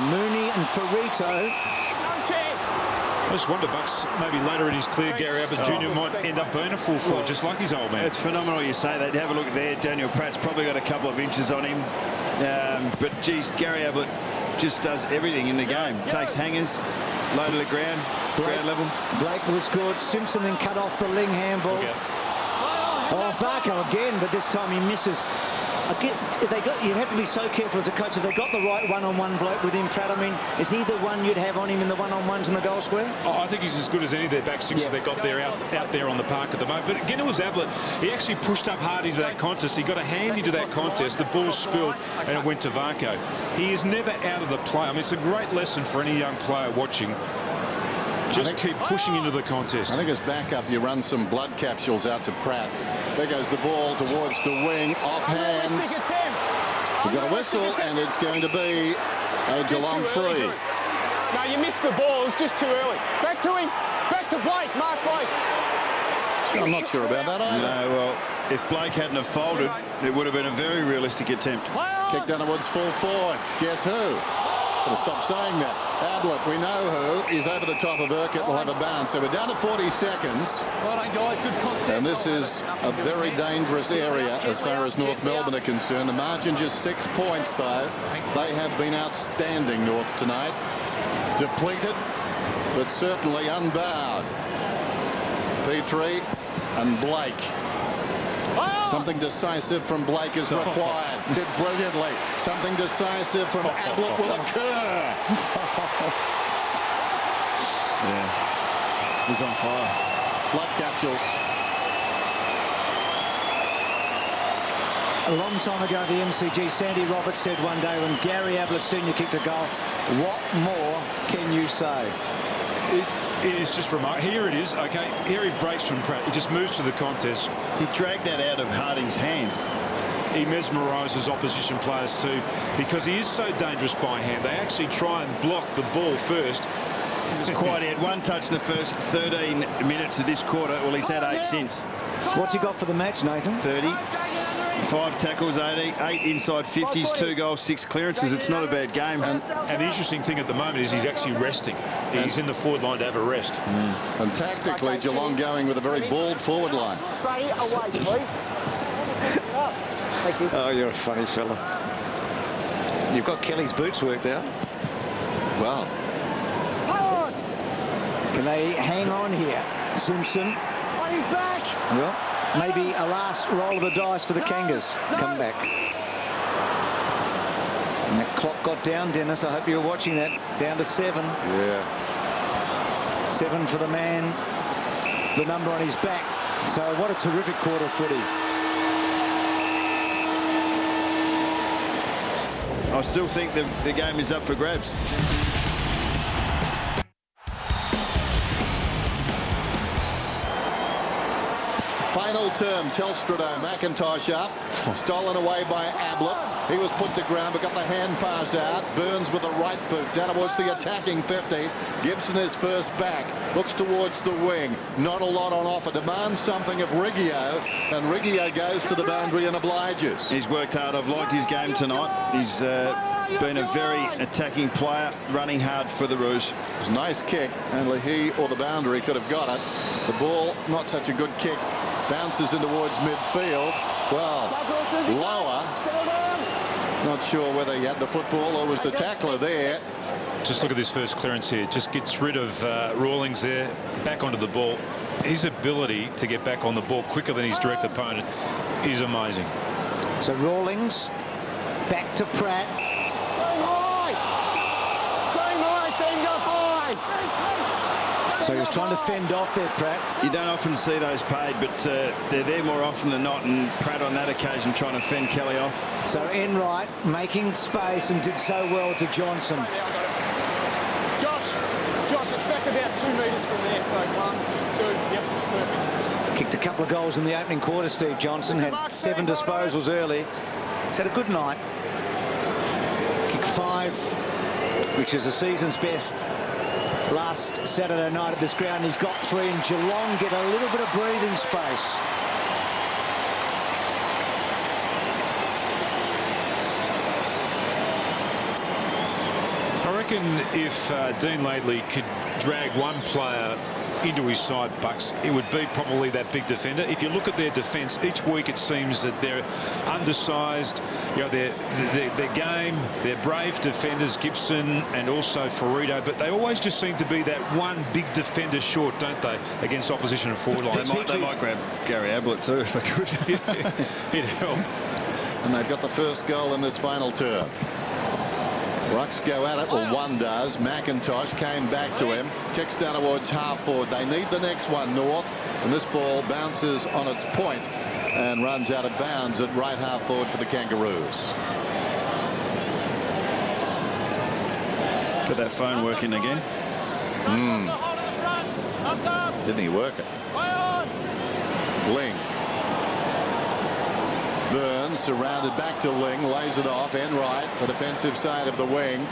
Mooney and Farito. I just wonder, Bucks, maybe later in his career, Gary Ablett Jr. might end up being a full forward, just like his old man. It's phenomenal you say that. Have a look there. Daniel Pratt's probably got a couple of inches on him. But, geez, Gary Ablett just does everything in the game. Takes hangers, low to the ground, ground level. Blake was good. Simpson then cut off the Ling handball. Okay. Oh, Varco again, but this time he misses. You'd have to be so careful as a coach if they got the right one-on-one bloke within Pratt. I mean, is he the one you'd have on him in the one-on-ones in the goal square? Oh, I think he's as good as any of their back six that they've got there out there on the park at the moment. But again, it was Ablett. He actually pushed up hard into that contest. He got a hand into that contest. The ball spilled and it went to Varco. He is never out of the play. I mean, it's a great lesson for any young player watching. Just keep pushing into the contest. I think as backup, you run some blood capsules out to Pratt. There goes the ball towards the wing, off hands. We've got a whistle, and it's going to be a Geelong free. No, you missed the ball. It was just too early. Back to him. Back to Blake. Mark Blake. I'm not sure about that either. No, well, if Blake hadn't have folded, it would have been a very realistic attempt. Kick downwards, full forward. Guess who? Gotta stop saying that. Ablett, we know who. He's over the top of Urquhart. Will have a bounce. So we're down to 40 seconds. Well done, guys. Good contest. And this is a very dangerous area as far as North Melbourne are concerned. The margin just 6 points, though. They have been outstanding, North, tonight. Depleted, but certainly unbowed. Petrie and Blake. Something decisive from Blake is required. Did brilliantly. Something decisive from Ablett will occur. Yeah, he's on fire. Blood capsules. A long time ago at the MCG, Sandy Roberts said one day when Gary Ablett Sr. kicked a goal, what more can you say? It is just remarkable. Here it is. Okay, here he breaks from Pratt. He just moves to the contest. He dragged that out of Harding's hands. He mesmerises opposition players too, because he is so dangerous by hand. They actually try and block the ball first. He was quiet. He had one touch in the first 13 minutes of this quarter. Well, he's had 8 since. What's he got for the match, Nathan? 30. 5 tackles, 8 inside 50s, 2 goals, 6 clearances. It's not a bad game. And the interesting thing at the moment is he's actually resting. He's in the forward line to have a rest. And tactically, Geelong going with a very bald forward line. Brady, away, please. Thank you. Oh, you're a funny fella. You've got Kelly's boots worked out. Well, can they hang on here? Simpson. On his back. Well, maybe a last roll of the dice for the Kangas. Come back. And that clock got down, Dennis. I hope you were watching that. Down to 7. yeah. 7 for the man. The number on his back. So what a terrific quarter footy. I still think the game is up for grabs. Final term, Telstra, McIntosh up. Stolen away by Ablett. He was put to ground, but got the hand pass out. Burns with the right boot down towards the attacking 50. Gibson is first back. Looks towards the wing. Not a lot on offer. Demands something of Riggio. And Riggio goes to the boundary and obliges. He's worked hard. I've liked his game tonight. He's been a very attacking player, running hard for the Roos. It was a nice kick. Only he or the boundary could have got it. The ball, not such a good kick. Bounces in towards midfield. Well, lower. Not sure whether he had the football or was the tackler there. Just look at this first clearance here. Just gets rid of Rawlings there. Back onto the ball. His ability to get back on the ball quicker than his direct opponent is amazing. So Rawlings back to Pratt. So he was trying to fend off there, Pratt. You don't often see those paid, but they're there more often than not, and Pratt on that occasion trying to fend Kelly off. So Enright making space and did so well to Johnson. Josh, it's back about 2 metres from there, so 1, 2, yep, perfect. Kicked a couple of goals in the opening quarter, Steve Johnson. Had 7 disposals early. He's had a good night. Kicked 5, which is the season's best. Last Saturday night at this ground, he's got 3, and Geelong get a little bit of breathing space. I reckon if Dean Laidley could drag one player into his side, Bucks, it would be probably that big defender. If you look at their defence, each week it seems that they're undersized. You know, their game, they're brave defenders, Gibson and also Ferrito, but they always just seem to be that one big defender short, don't they, against opposition and forward line. They might grab Gary Ablett too if they could. It'd help. And they've got the first goal in this final term. Rucks go at it, well, one does. McIntosh came back to him, kicks down towards half forward. They need the next one, North, and this ball bounces on its point and runs out of bounds at right half forward for the Kangaroos. Got that phone working again. Didn't he work it? Ling. Burns surrounded back to Ling, lays it off, Enright, the defensive side of the wing,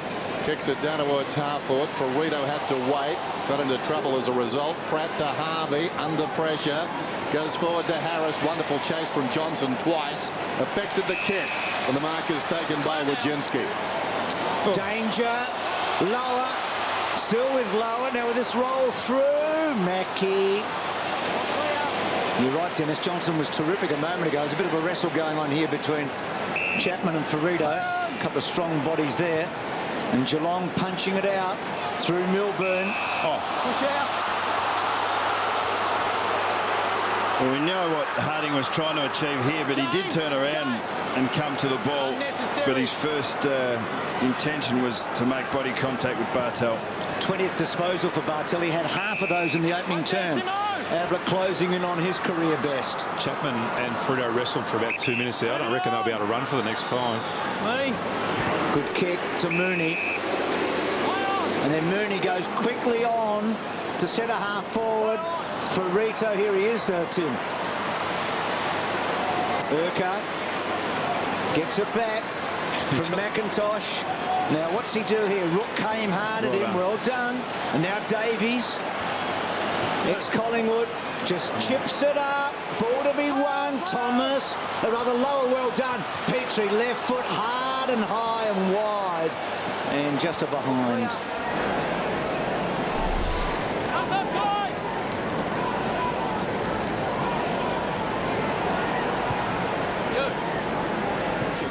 kicks it down towards half-foot. Ferrito had to wait, got into trouble as a result. Pratt to Harvey, under pressure, goes forward to Harris. Wonderful chase from Johnson twice, affected the kick, and the mark is taken by Wojcinski. Danger, Lower, still with Lower, now with this roll through, Mackie. You're right, Dennis, Johnson was terrific a moment ago. There's a bit of a wrestle going on here between Chapman and Ferrito. A couple of strong bodies there. And Geelong punching it out through Melbourne. Push out. Well, we know what Harding was trying to achieve here, but he did turn around and come to the ball. But his first intention was to make body contact with Bartel. 20th disposal for Bartel. He had half of those in the opening term. Ablett closing in on his career best. Chapman and Ferrito wrestled for about 2 minutes there. I don't reckon they'll be able to run for the next 5. Good kick to Mooney. And then Mooney goes quickly on to centre half forward. Ferrito, here he is, Tim. Urquhart gets it back from McIntosh. Now, what's he do here? Rook came hard at him. Well done. And now Davies, ex-Collingwood, just chips it up. Ball to be won. Thomas, a rather lower, well done. Petrie, left foot, hard and high and wide. And just a behind. Hands up, guys!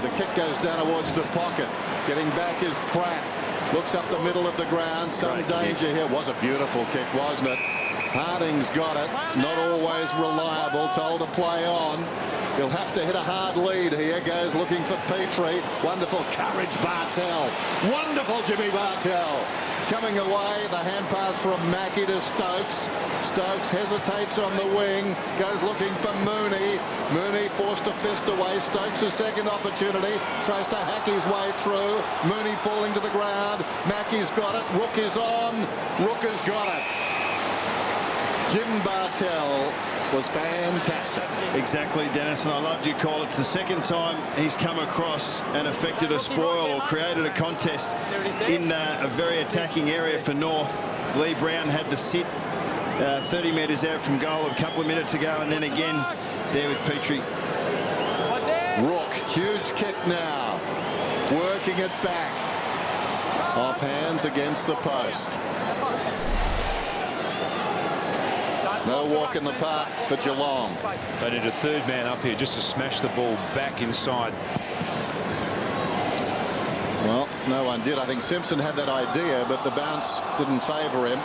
The kick goes down towards the pocket. Getting back is Pratt. Looks up the middle of the ground. Some danger here. Was a beautiful kick, wasn't it? Harding's got it. Not always reliable. Told to play on. He'll have to hit a hard lead here. Goes looking for Petrie. Wonderful courage, Bartel. Wonderful Jimmy Bartel. Coming away, the hand pass from Mackie to Stokes. Stokes hesitates on the wing, goes looking for Mooney. Mooney forced to fist away. Stokes' second opportunity, tries to hack his way through. Mooney falling to the ground. Mackie's got it. Rook is on. Rook has got it. Jim Bartel was fantastic. Exactly, Dennis, and I loved your call. It's the second time he's come across and affected a spoil or created a contest in a very attacking area for North. Lee Brown had to sit 30 metres out from goal a couple of minutes ago, and then again there with Petrie. Rook, huge kick now. Working it back. Off hands against the post. No walk in the park for Geelong. They need a third man up here just to smash the ball back inside. Well, no one did. I think Simpson had that idea, but the bounce didn't favour him.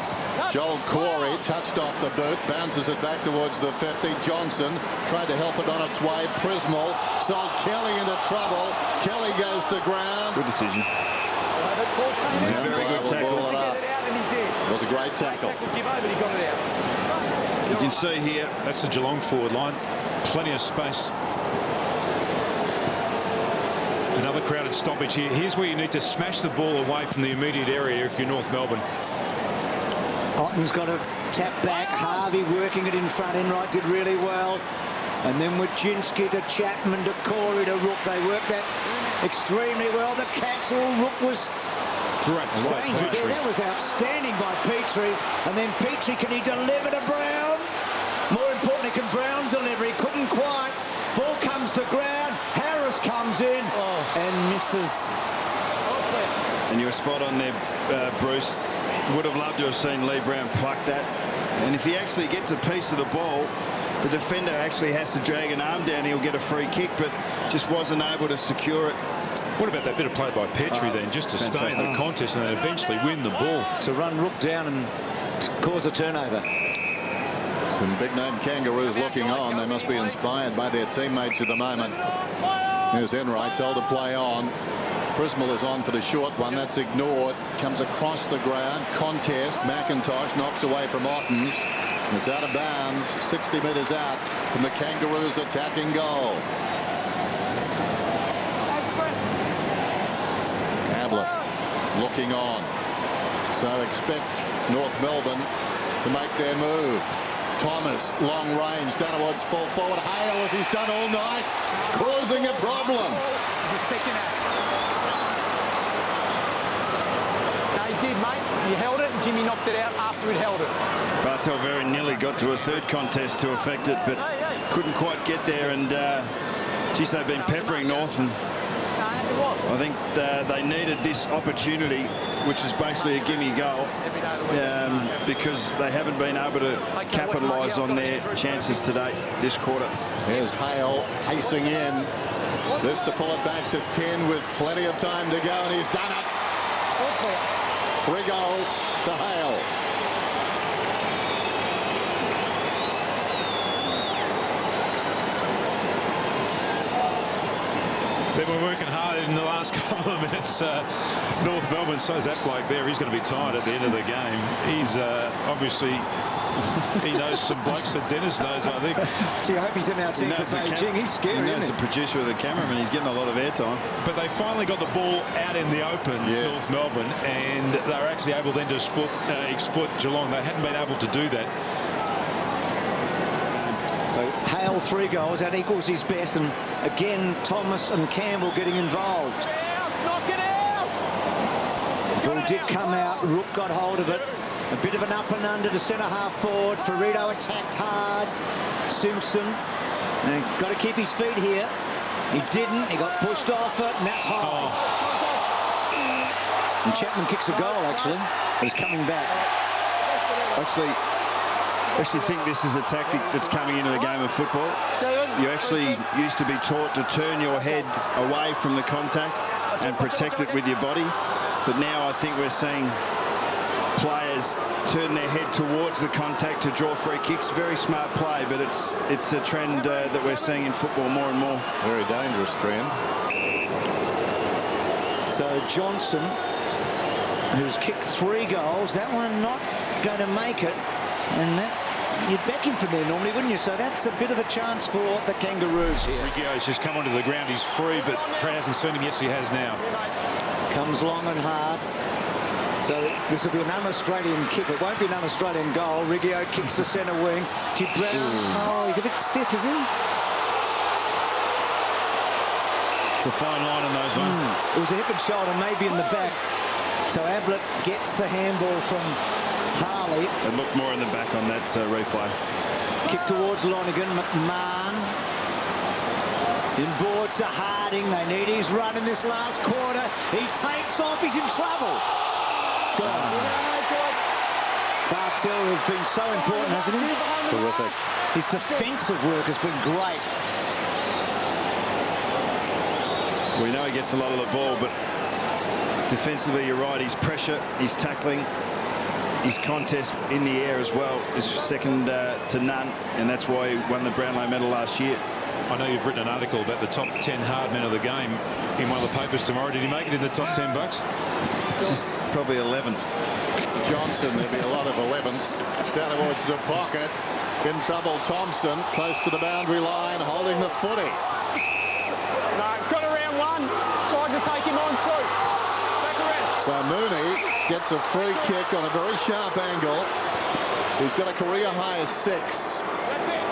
Joel Corey touched off the boot, bounces it back towards the 50. Johnson tried to help it on its way. Prismal sold Kelly into trouble. Kelly goes to ground. Good decision. Very good tackle. It was a great tackle. You can see here, that's the Geelong forward line. Plenty of space. Another crowded stoppage here. Here's where you need to smash the ball away from the immediate area if you're North Melbourne. Otten's got a tap back. Harvey working it in front. Enright did really well. And then Wojcinski to Chapman to Corey to Rook. They worked that extremely well. The Cats, Rook was great danger there. That was outstanding by Petrie. And then Petrie, can he deliver to Brown? More importantly, can Brown deliver? He couldn't quite. Ball comes to ground. Harris comes in and misses. and you were spot on there, Bruce. Would have loved to have seen Lee Brown pluck that. And if he actually gets a piece of the ball, the defender actually has to drag an arm down. He'll get a free kick, but just wasn't able to secure it. What about that bit of play by Petrie then, just to stay in the contest and then eventually win the ball? To run Rook down and cause a turnover. Some big-name Kangaroos looking on. They must be inspired by their teammates at the moment. Here's Enright, told to play on. Prismal is on for the short one. That's ignored. Comes across the ground. Contest. McIntosh knocks away from Ottens. It's out of bounds. 60 metres out from the Kangaroos' attacking goal. Ablett looking on. So expect North Melbourne to make their move. Thomas, long range, downwards, full forward. Hale, as he's done all night, causing a problem. The second half. No, he did, mate. He held it, and Jimmy knocked it out after he'd held it. Bartel very nearly got to a third contest to affect it, but couldn't quite get there. And geez, they've been peppering North, and I think they needed this opportunity, which is basically a gimme goal, because they haven't been able to capitalise on their chances today this quarter. Here's Hale pacing in. This to pull it back to 10 with plenty of time to go, and he's done it. 3 goals to Hale. They've been working hard in the last couple of minutes. North Melbourne, so's that bloke there. He's going to be tired at the end of the game. He's obviously, he knows some blokes that Dennis knows, I think. Gee, I hope he's in our team for Beijing. He's scary, He knows isn't the producer of the cameraman. He's getting a lot of airtime. But they finally got the ball out in the open, North Melbourne, and they were actually able then to exploit Geelong. They hadn't been able to do that. So Hale 3 goals, that equals his best, and again Thomas and Campbell getting involved. Knock it out! Ball did come out, Rook got hold of it. A bit of an up and under to centre half forward. Ferrito attacked hard. Simpson, and got to keep his feet here. He didn't, he got pushed off it, and that's high. And Chapman kicks a goal actually. He's coming back. I actually think this is a tactic that's coming into the game of football. You actually used to be taught to turn your head away from the contact and protect it with your body. But now I think we're seeing players turn their head towards the contact to draw free kicks. Very smart play, but it's a trend that we're seeing in football more and more. Very dangerous trend. So Johnson, who's kicked 3 goals, that one not going to make it. And that, you'd back him from there normally, wouldn't you? So that's a bit of a chance for the Kangaroos here. Riggio's just come onto the ground. He's free, but Trent hasn't seen him. Yes, he has now. Comes long and hard. So this will be an un-Australian kick. It won't be an un-Australian goal. Riggio kicks to centre wing. To Brown. Oh, he's a bit stiff, is he? It's a fine line on those ones. It was a hip and shoulder, maybe in the back. So Ablett gets the handball from Harley. It looked more in the back on that replay. Kick towards Lonergan. McMahon. Inboard to Harding. They need his run in this last quarter. He takes off. He's in trouble. Bartel has been so important, hasn't he? Terrific. His defensive work has been great. We know he gets a lot of the ball, but defensively, you're right. His pressure, his tackling, his contest in the air as well is second to none, and that's why he won the Brownlow medal last year. I know you've written an article about the top 10 hard men of the game in one of the papers tomorrow. Did he make it in the top 10 bucks? Just probably 11th. Johnson, there'll be a lot of 11s. Down towards the pocket. In trouble, Thompson. Close to the boundary line, holding the footy. No, got around 1. Tried to take him on 2. Back around. So Mooney gets a free kick on a very sharp angle. He's got a career high of 6.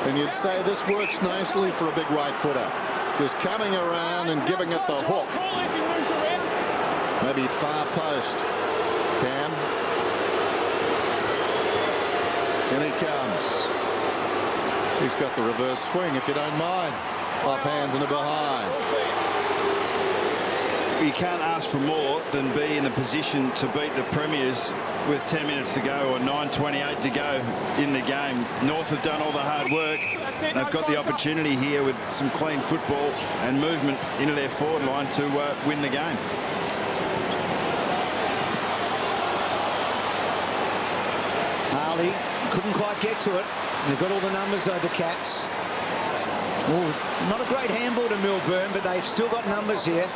And you'd say this works nicely for a big right footer. Just coming around and giving it the hook. Maybe far post. Cam. In he comes. He's got the reverse swing, if you don't mind. Off hands and a behind. You can't ask for more than be in a position to beat the Premiers with 10 minutes to go or 9:28 to go in the game. North have done all the hard work. They've got the opportunity here with some clean football and movement into their forward line to win the game. Harley couldn't quite get to it. They've got all the numbers though, the Cats. Oh, not a great handball to Melbourne, but they've still got numbers here.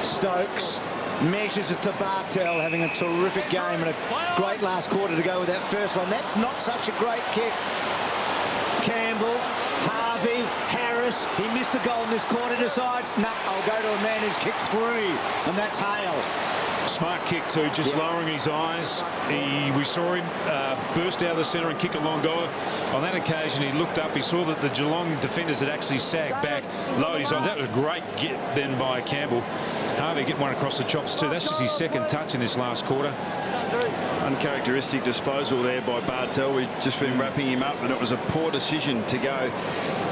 Stokes measures it to Bartel, having a terrific game and a great last quarter to go with that first one. That's not such a great kick. Campbell, Harvey, Harris. He missed a goal in this quarter, decides, nah, I'll go to a man who's kicked 3, and that's Hale. Smart kick too, just lowering his eyes. We saw him burst out of the centre and kick a long goal. On that occasion, he looked up. He saw that the Geelong defenders had actually sagged back, lowered his eyes. That was a great get then by Campbell. Harvey getting one across the chops too. That's just his second touch in this last quarter. Uncharacteristic disposal there by Bartel. We've just been wrapping him up, and it was a poor decision to go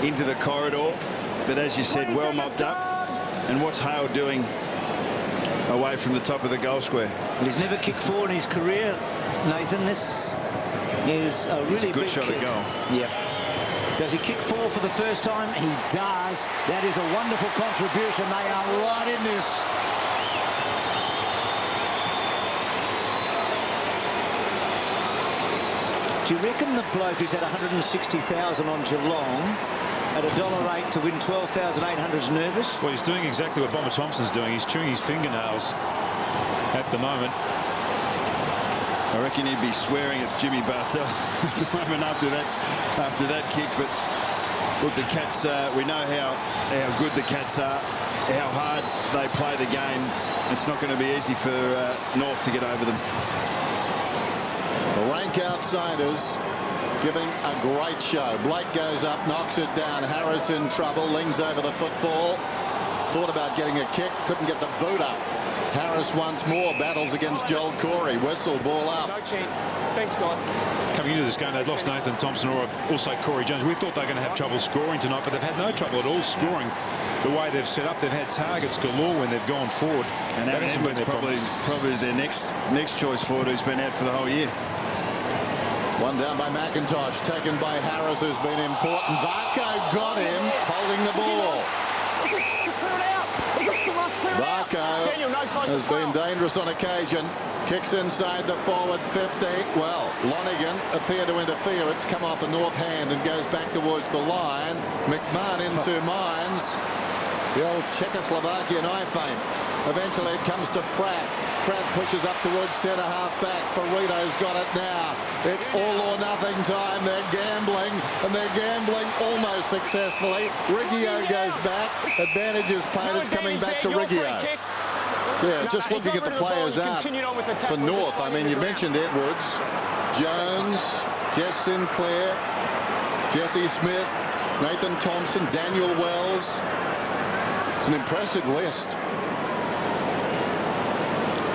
into the corridor. But as you said, well mopped up. And what's Hale doing away from the top of the goal square? Well, he's never kicked four in his career, Nathan. This is a really good big shot kick. at goal. Yep. Does he kick four for the first time? He does. That is a wonderful contribution. They are right in this. Do you reckon the bloke who's had 160,000 on Geelong at $1.08 to win 12,800 is nervous? Well, he's doing exactly what Bomber Thompson's doing. He's chewing his fingernails at the moment. I reckon he'd be swearing at Jimmy Bartel at the moment after that kick. But look, the Cats, we know how good the Cats are, how hard they play the game. It's not going to be easy for North to get over them. The rank outsiders giving a great show. Blake goes up, knocks it down. Harris in trouble, lings over the football. Thought about getting a kick, couldn't get the boot up. Harris once more battles against Joel Corey. Whistle, ball up. No chance. Thanks, guys. Coming into this game, they'd lost Nathan Thompson or also Corey Jones. We thought they were going to have trouble scoring tonight, but they've had no trouble at all scoring. The way they've set up, they've had targets galore when they've gone forward. And that hasn't been their probably is their next choice forward, who's been out for the whole year. One down by McIntosh, taken by Harris, has been important. Varco got him, holding the ball. Varco has been dangerous on occasion. Kicks inside the forward 50. Well, Lonigan appeared to interfere. It's come off the north hand and goes back towards the line. McMahon into Mines. The old Czechoslovakian eye feint. Eventually it comes to Pratt. Pratt pushes up towards centre half back. Ferrito's got it now. It's all or nothing time. They're gambling, and they're gambling almost successfully. Riggio goes back. Advantage is played. It's coming back to Riggio. Yeah, just looking at the players out for North. I mean, you mentioned Edwards, Jones, Jess Sinclair, Jesse Smith, Nathan Thompson, Daniel Wells. It's an impressive list.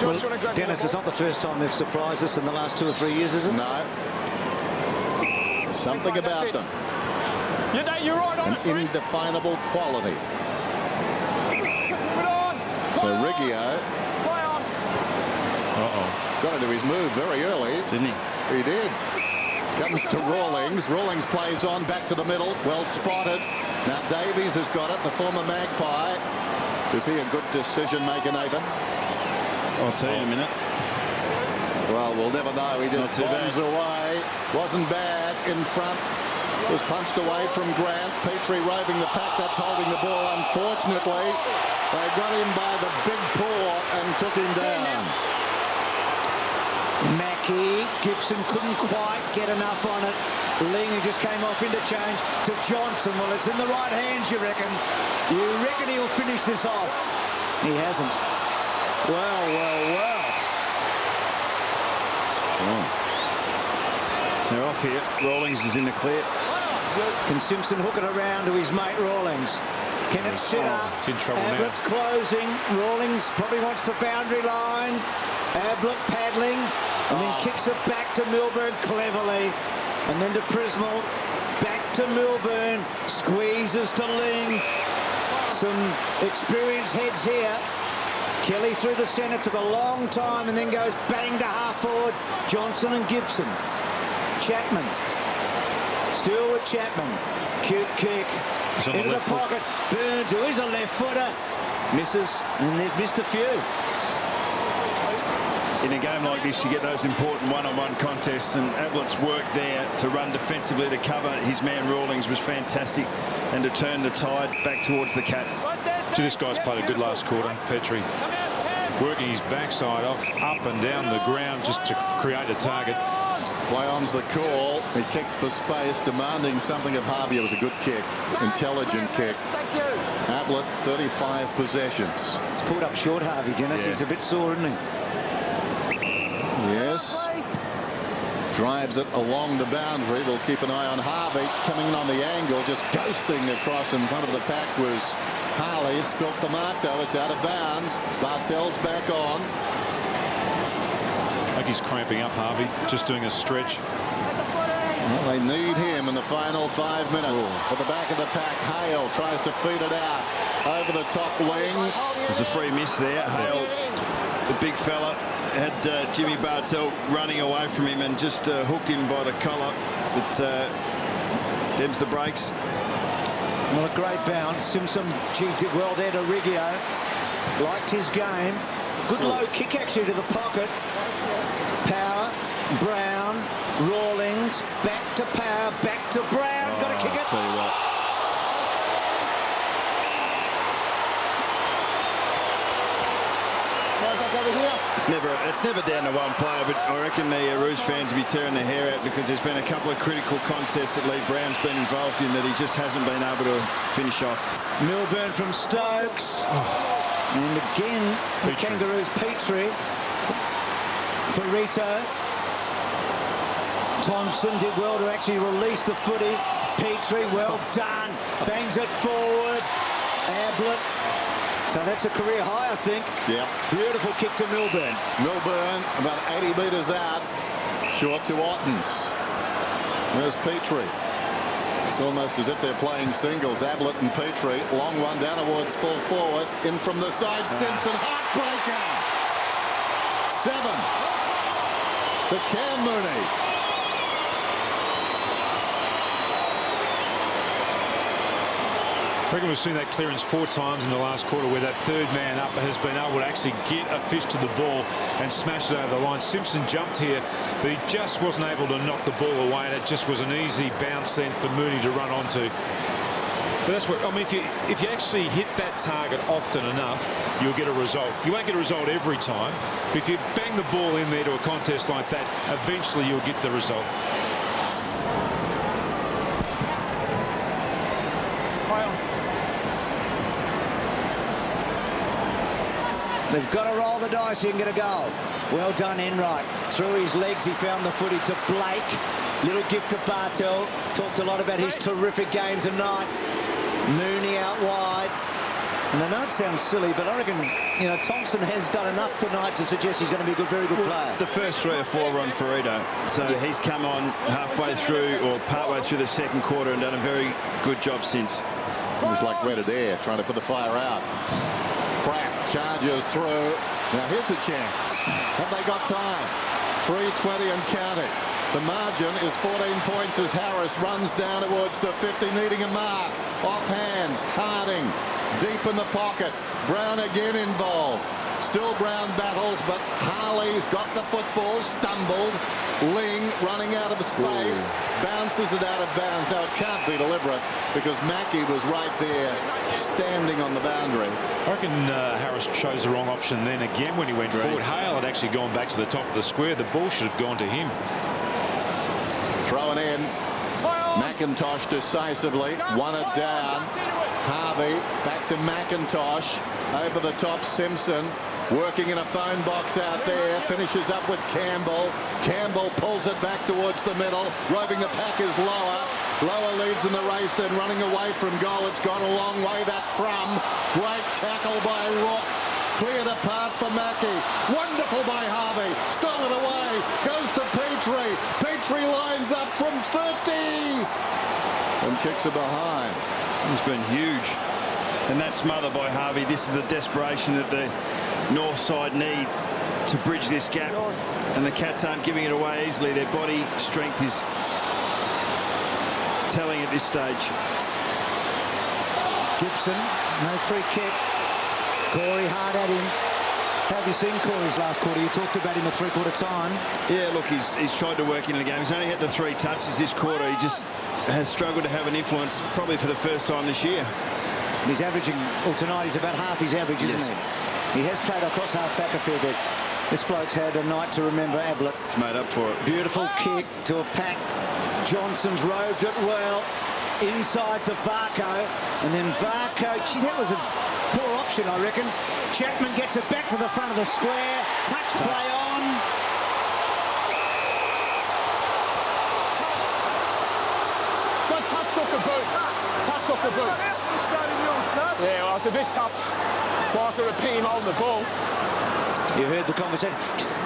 Well, Dennis, it's not the first time they've surprised us in the last 2 or 3 years, is it? No. There's something about them. You're right on An indefinable quality. So Riggio got into his move very early. Didn't he? He did. Comes to Rawlings. Rawlings plays on back to the middle. Well spotted. Now Davies has got it, the former Magpie. Is he a good decision maker, Nathan? I'll tell you in a minute. Well, we'll never know. He just bombs away. Wasn't bad in front. Was punched away from Grant. Petrie roving the pack. That's holding the ball. Unfortunately, they got him by the big paw and took him down. Mackie, Gibson couldn't quite get enough on it. Ling just came off interchange to Johnson. Well, it's in the right hands, you reckon. You reckon he'll finish this off? He hasn't. Well. They're off here. Rawlings is in the clear. Can Simpson hook it around to his mate Rawlings? Can it sit up? It's in trouble now. Ablett's closing. Rawlings probably wants the boundary line. Ablett paddling and then kicks it back to Milburn cleverly. And then to Prismal. Back to Milburn. Squeezes to Ling. Some experienced heads here. Kelly through the centre, took a long time and then goes bang to half forward. Johnson and Gibson. Chapman. Still with Chapman. Cute kick. Into the pocket. Burns, who is a left footer. Misses, and they've missed a few. In a game like this, you get those important one-on-one contests, and Ablett's work there to run defensively to cover his man Rawlings was fantastic, and to turn the tide back towards the Cats. Gee, this guy's played a good last quarter, Petrie. Working his backside off, up and down the ground just to create a target. Play on's the call. He kicks for space, demanding something of Harvey. It was a good kick, intelligent kick. Ablett, 35 possessions. It's pulled up short, Harvey, Dennis. Yeah. He's a bit sore, isn't he? Yes. Drives it along the boundary. We'll keep an eye on Harvey coming in on the angle, just ghosting across in front of the pack was Harley. It spilt the mark though. It's out of bounds. Bartel's back on. I think he's cramping up, Harvey, just doing a stretch. Well, they need him in the final 5 minutes. At the back of the pack, Hale tries to feed it out over the top wing. There's a free miss there. Hale, the big fella, had Jimmy Bartel running away from him and just hooked him by the collar. But them's the breaks. Well, a great bounce. Simpson, did well there to Riggio. Liked his game. Good low kick actually to the pocket. Power, Brown, Rawlings, back to Power, back to Brown. Got to kick it. I'll tell you what. It's never down to one player, but I reckon the Rouge fans will be tearing their hair out because there's been a couple of critical contests that Lee Brown's been involved in that he just hasn't been able to finish off. Milburn from Stokes. And again, the Kangaroos, Petrie. Ferrito. Thompson did well to actually release the footy. Petrie, well done. Bangs it forward. Ablett. So that's a career high, I think. Yeah. Beautiful kick to Milburn. Milburn about 80 metres out. Short to Ottens. There's Petrie. It's almost as if they're playing singles. Ablett and Petrie. Long one down towards full forward. In from the side. Simpson. Heartbreaker. 7 to Cam Mooney. I reckon we've seen that clearance 4 times in the last quarter where that third man up has been able to actually get a fist to the ball and smash it over the line. Simpson jumped here, but he just wasn't able to knock the ball away, and it just was an easy bounce then for Mooney to run onto. But that's what I mean. If you actually hit that target often enough, you'll get a result. You won't get a result every time, but if you bang the ball in there to a contest like that, eventually you'll get the result. They've got to roll the dice and get a goal. Well done, Enright. Through his legs, he found the footy to Blake. Little gift to Bartel. Talked a lot about his terrific game tonight. Mooney out wide. And I know it sounds silly, but I reckon, you know, Thompson has done enough tonight to suggest he's going to be a very good player. The first 3 or 4 were on Ferrito. So he's come on halfway through or partway through the second quarter and done a very good job since. It was like Red Adair trying to put the fire out. Pratt charges through. Now here's a chance. Have they got time? 3:20 and counting. The margin is 14 points as Harris runs down towards the 50, needing a mark. Off hands. Harding deep in the pocket. Brown again involved. Still Brown battles, but Harley's got the football. Stumbled. Ling running out of space. Bounces it out of bounds. Now it can't be deliberate because Mackey was right there standing on the boundary. I reckon Harris chose the wrong option then again when he went forward. Hale had actually gone back to the top of the square. The ball should have gone to him. Thrown in. McIntosh decisively. Won it down. Harvey back to McIntosh. Over the top, Simpson. Working in a phone box out there. Finishes up with Campbell. Campbell pulls it back towards the middle. Roving the pack is lower. Lower leads in the race, then running away from goal. It's gone a long way, that Crum. Great tackle by Rook. Cleared apart for Mackey. Wonderful by Harvey. Stole it away. Goes to Petrie. Petrie lines up from 30. And kicks it behind. It's been huge. And that smother by Harvey. This is the desperation that the North side need to bridge this gap. And the Cats aren't giving it away easily. Their body strength is telling at this stage. Gibson, no free kick. Corey hard at him. How have you seen Corey's last quarter? You talked about him at 3/4 time. Yeah, look, he's tried to work into the game. He's only had the 3 touches this quarter. He just has struggled to have an influence, probably for the first time this year. He's averaging, well, tonight he's about half his average, isn't he? He has played across half-back a fair bit. This bloke's had a night to remember, Ablett. He's made up for it. Beautiful kick to a pack. Johnson's roved it well. Inside to Varco. And then Varco, gee, that was a poor option, I reckon. Chapman gets it back to the front of the square. Touch play on. off the boot. Yeah, well, it's a bit tough. Michael to ping him holding the ball. You heard the conversation.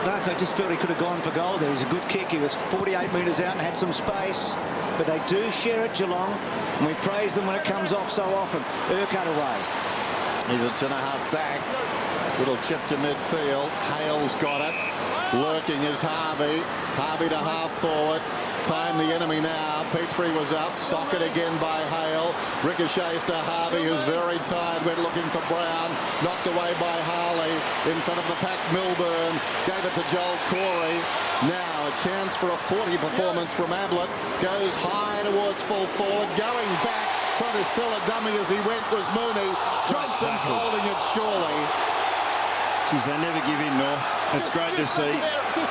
Mark, I just felt he could have gone for goal there. He's a good kick. He was 48 metres out and had some space. But they do share at Geelong, and we praise them when it comes off so often. Urquhart away. He's a 10.5 back. Little chip to midfield. Hale's got it. Lurking is Harvey. Harvey to half forward. Time the enemy now. Petrie was up. Socket again by Hale. Ricochets to Harvey, who's very tired. Went looking for Brown. Knocked away by Harley. In front of the pack, Melbourne. Gave it to Joel Corey. Now a chance for a 40 performance from Ablett. Goes high towards full forward. Going back. Trying to sell a dummy as he went was Mooney. Johnson's holding it surely. Geez, they never give in, North. It's great to see.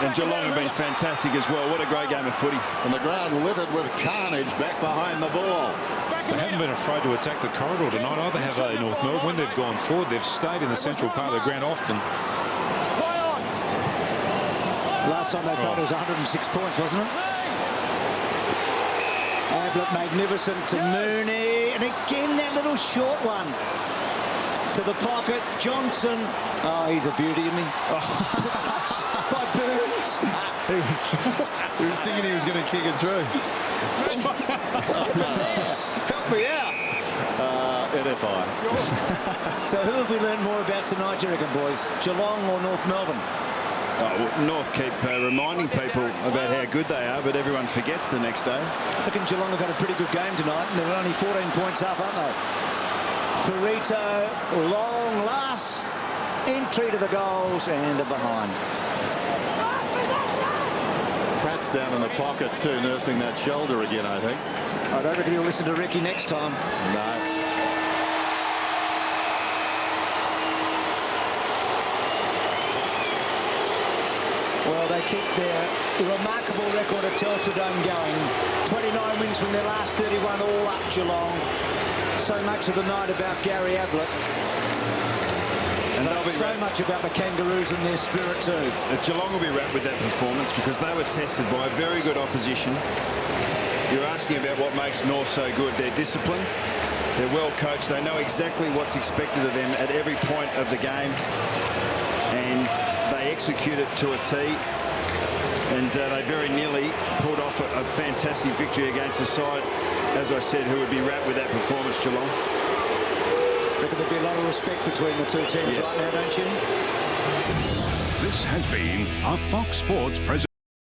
And Geelong have been fantastic as well. What a great game of footy. And the ground littered with carnage back behind the ball. They haven't been afraid to attack the corridor tonight either, have they, North Melbourne? When they've gone forward, they've stayed in the central part of the ground often. Last time they played, it was 106 points, wasn't it? Ablett magnificent to Mooney. And again, that little short one. To the pocket, Johnson. Oh, he's a beauty, isn't he? Touched by Burns. He was thinking he was going to kick it through. Help me out. NFI. So who have we learned more about tonight, do you reckon, boys? Geelong or North Melbourne? North keep reminding people about how good they are, but everyone forgets the next day. I reckon Geelong have had a pretty good game tonight, and they're only 14 points up, aren't they? Ferrito, long last entry to the goals, and they're behind. Pratt's down in the pocket too, nursing that shoulder again, I think. I don't reckon he'll listen to Ricky next time. No. Well, they keep their remarkable record at Telstra Dome going. 29 wins from their last 31, all up Geelong. So much of the night about Gary Ablett. And so much about the Kangaroos and their spirit too. Geelong will be wrapped with that performance because they were tested by very good opposition. You're asking about what makes North so good. They're disciplined, they're well coached, they know exactly what's expected of them at every point of the game, and they execute it to a T. And they very nearly pulled off a fantastic victory against a side, as I said, who would be wrapped with that performance, Geelong. I reckon there'd be a lot of respect between the two teams right now, don't you? This has been a Fox Sports presentation.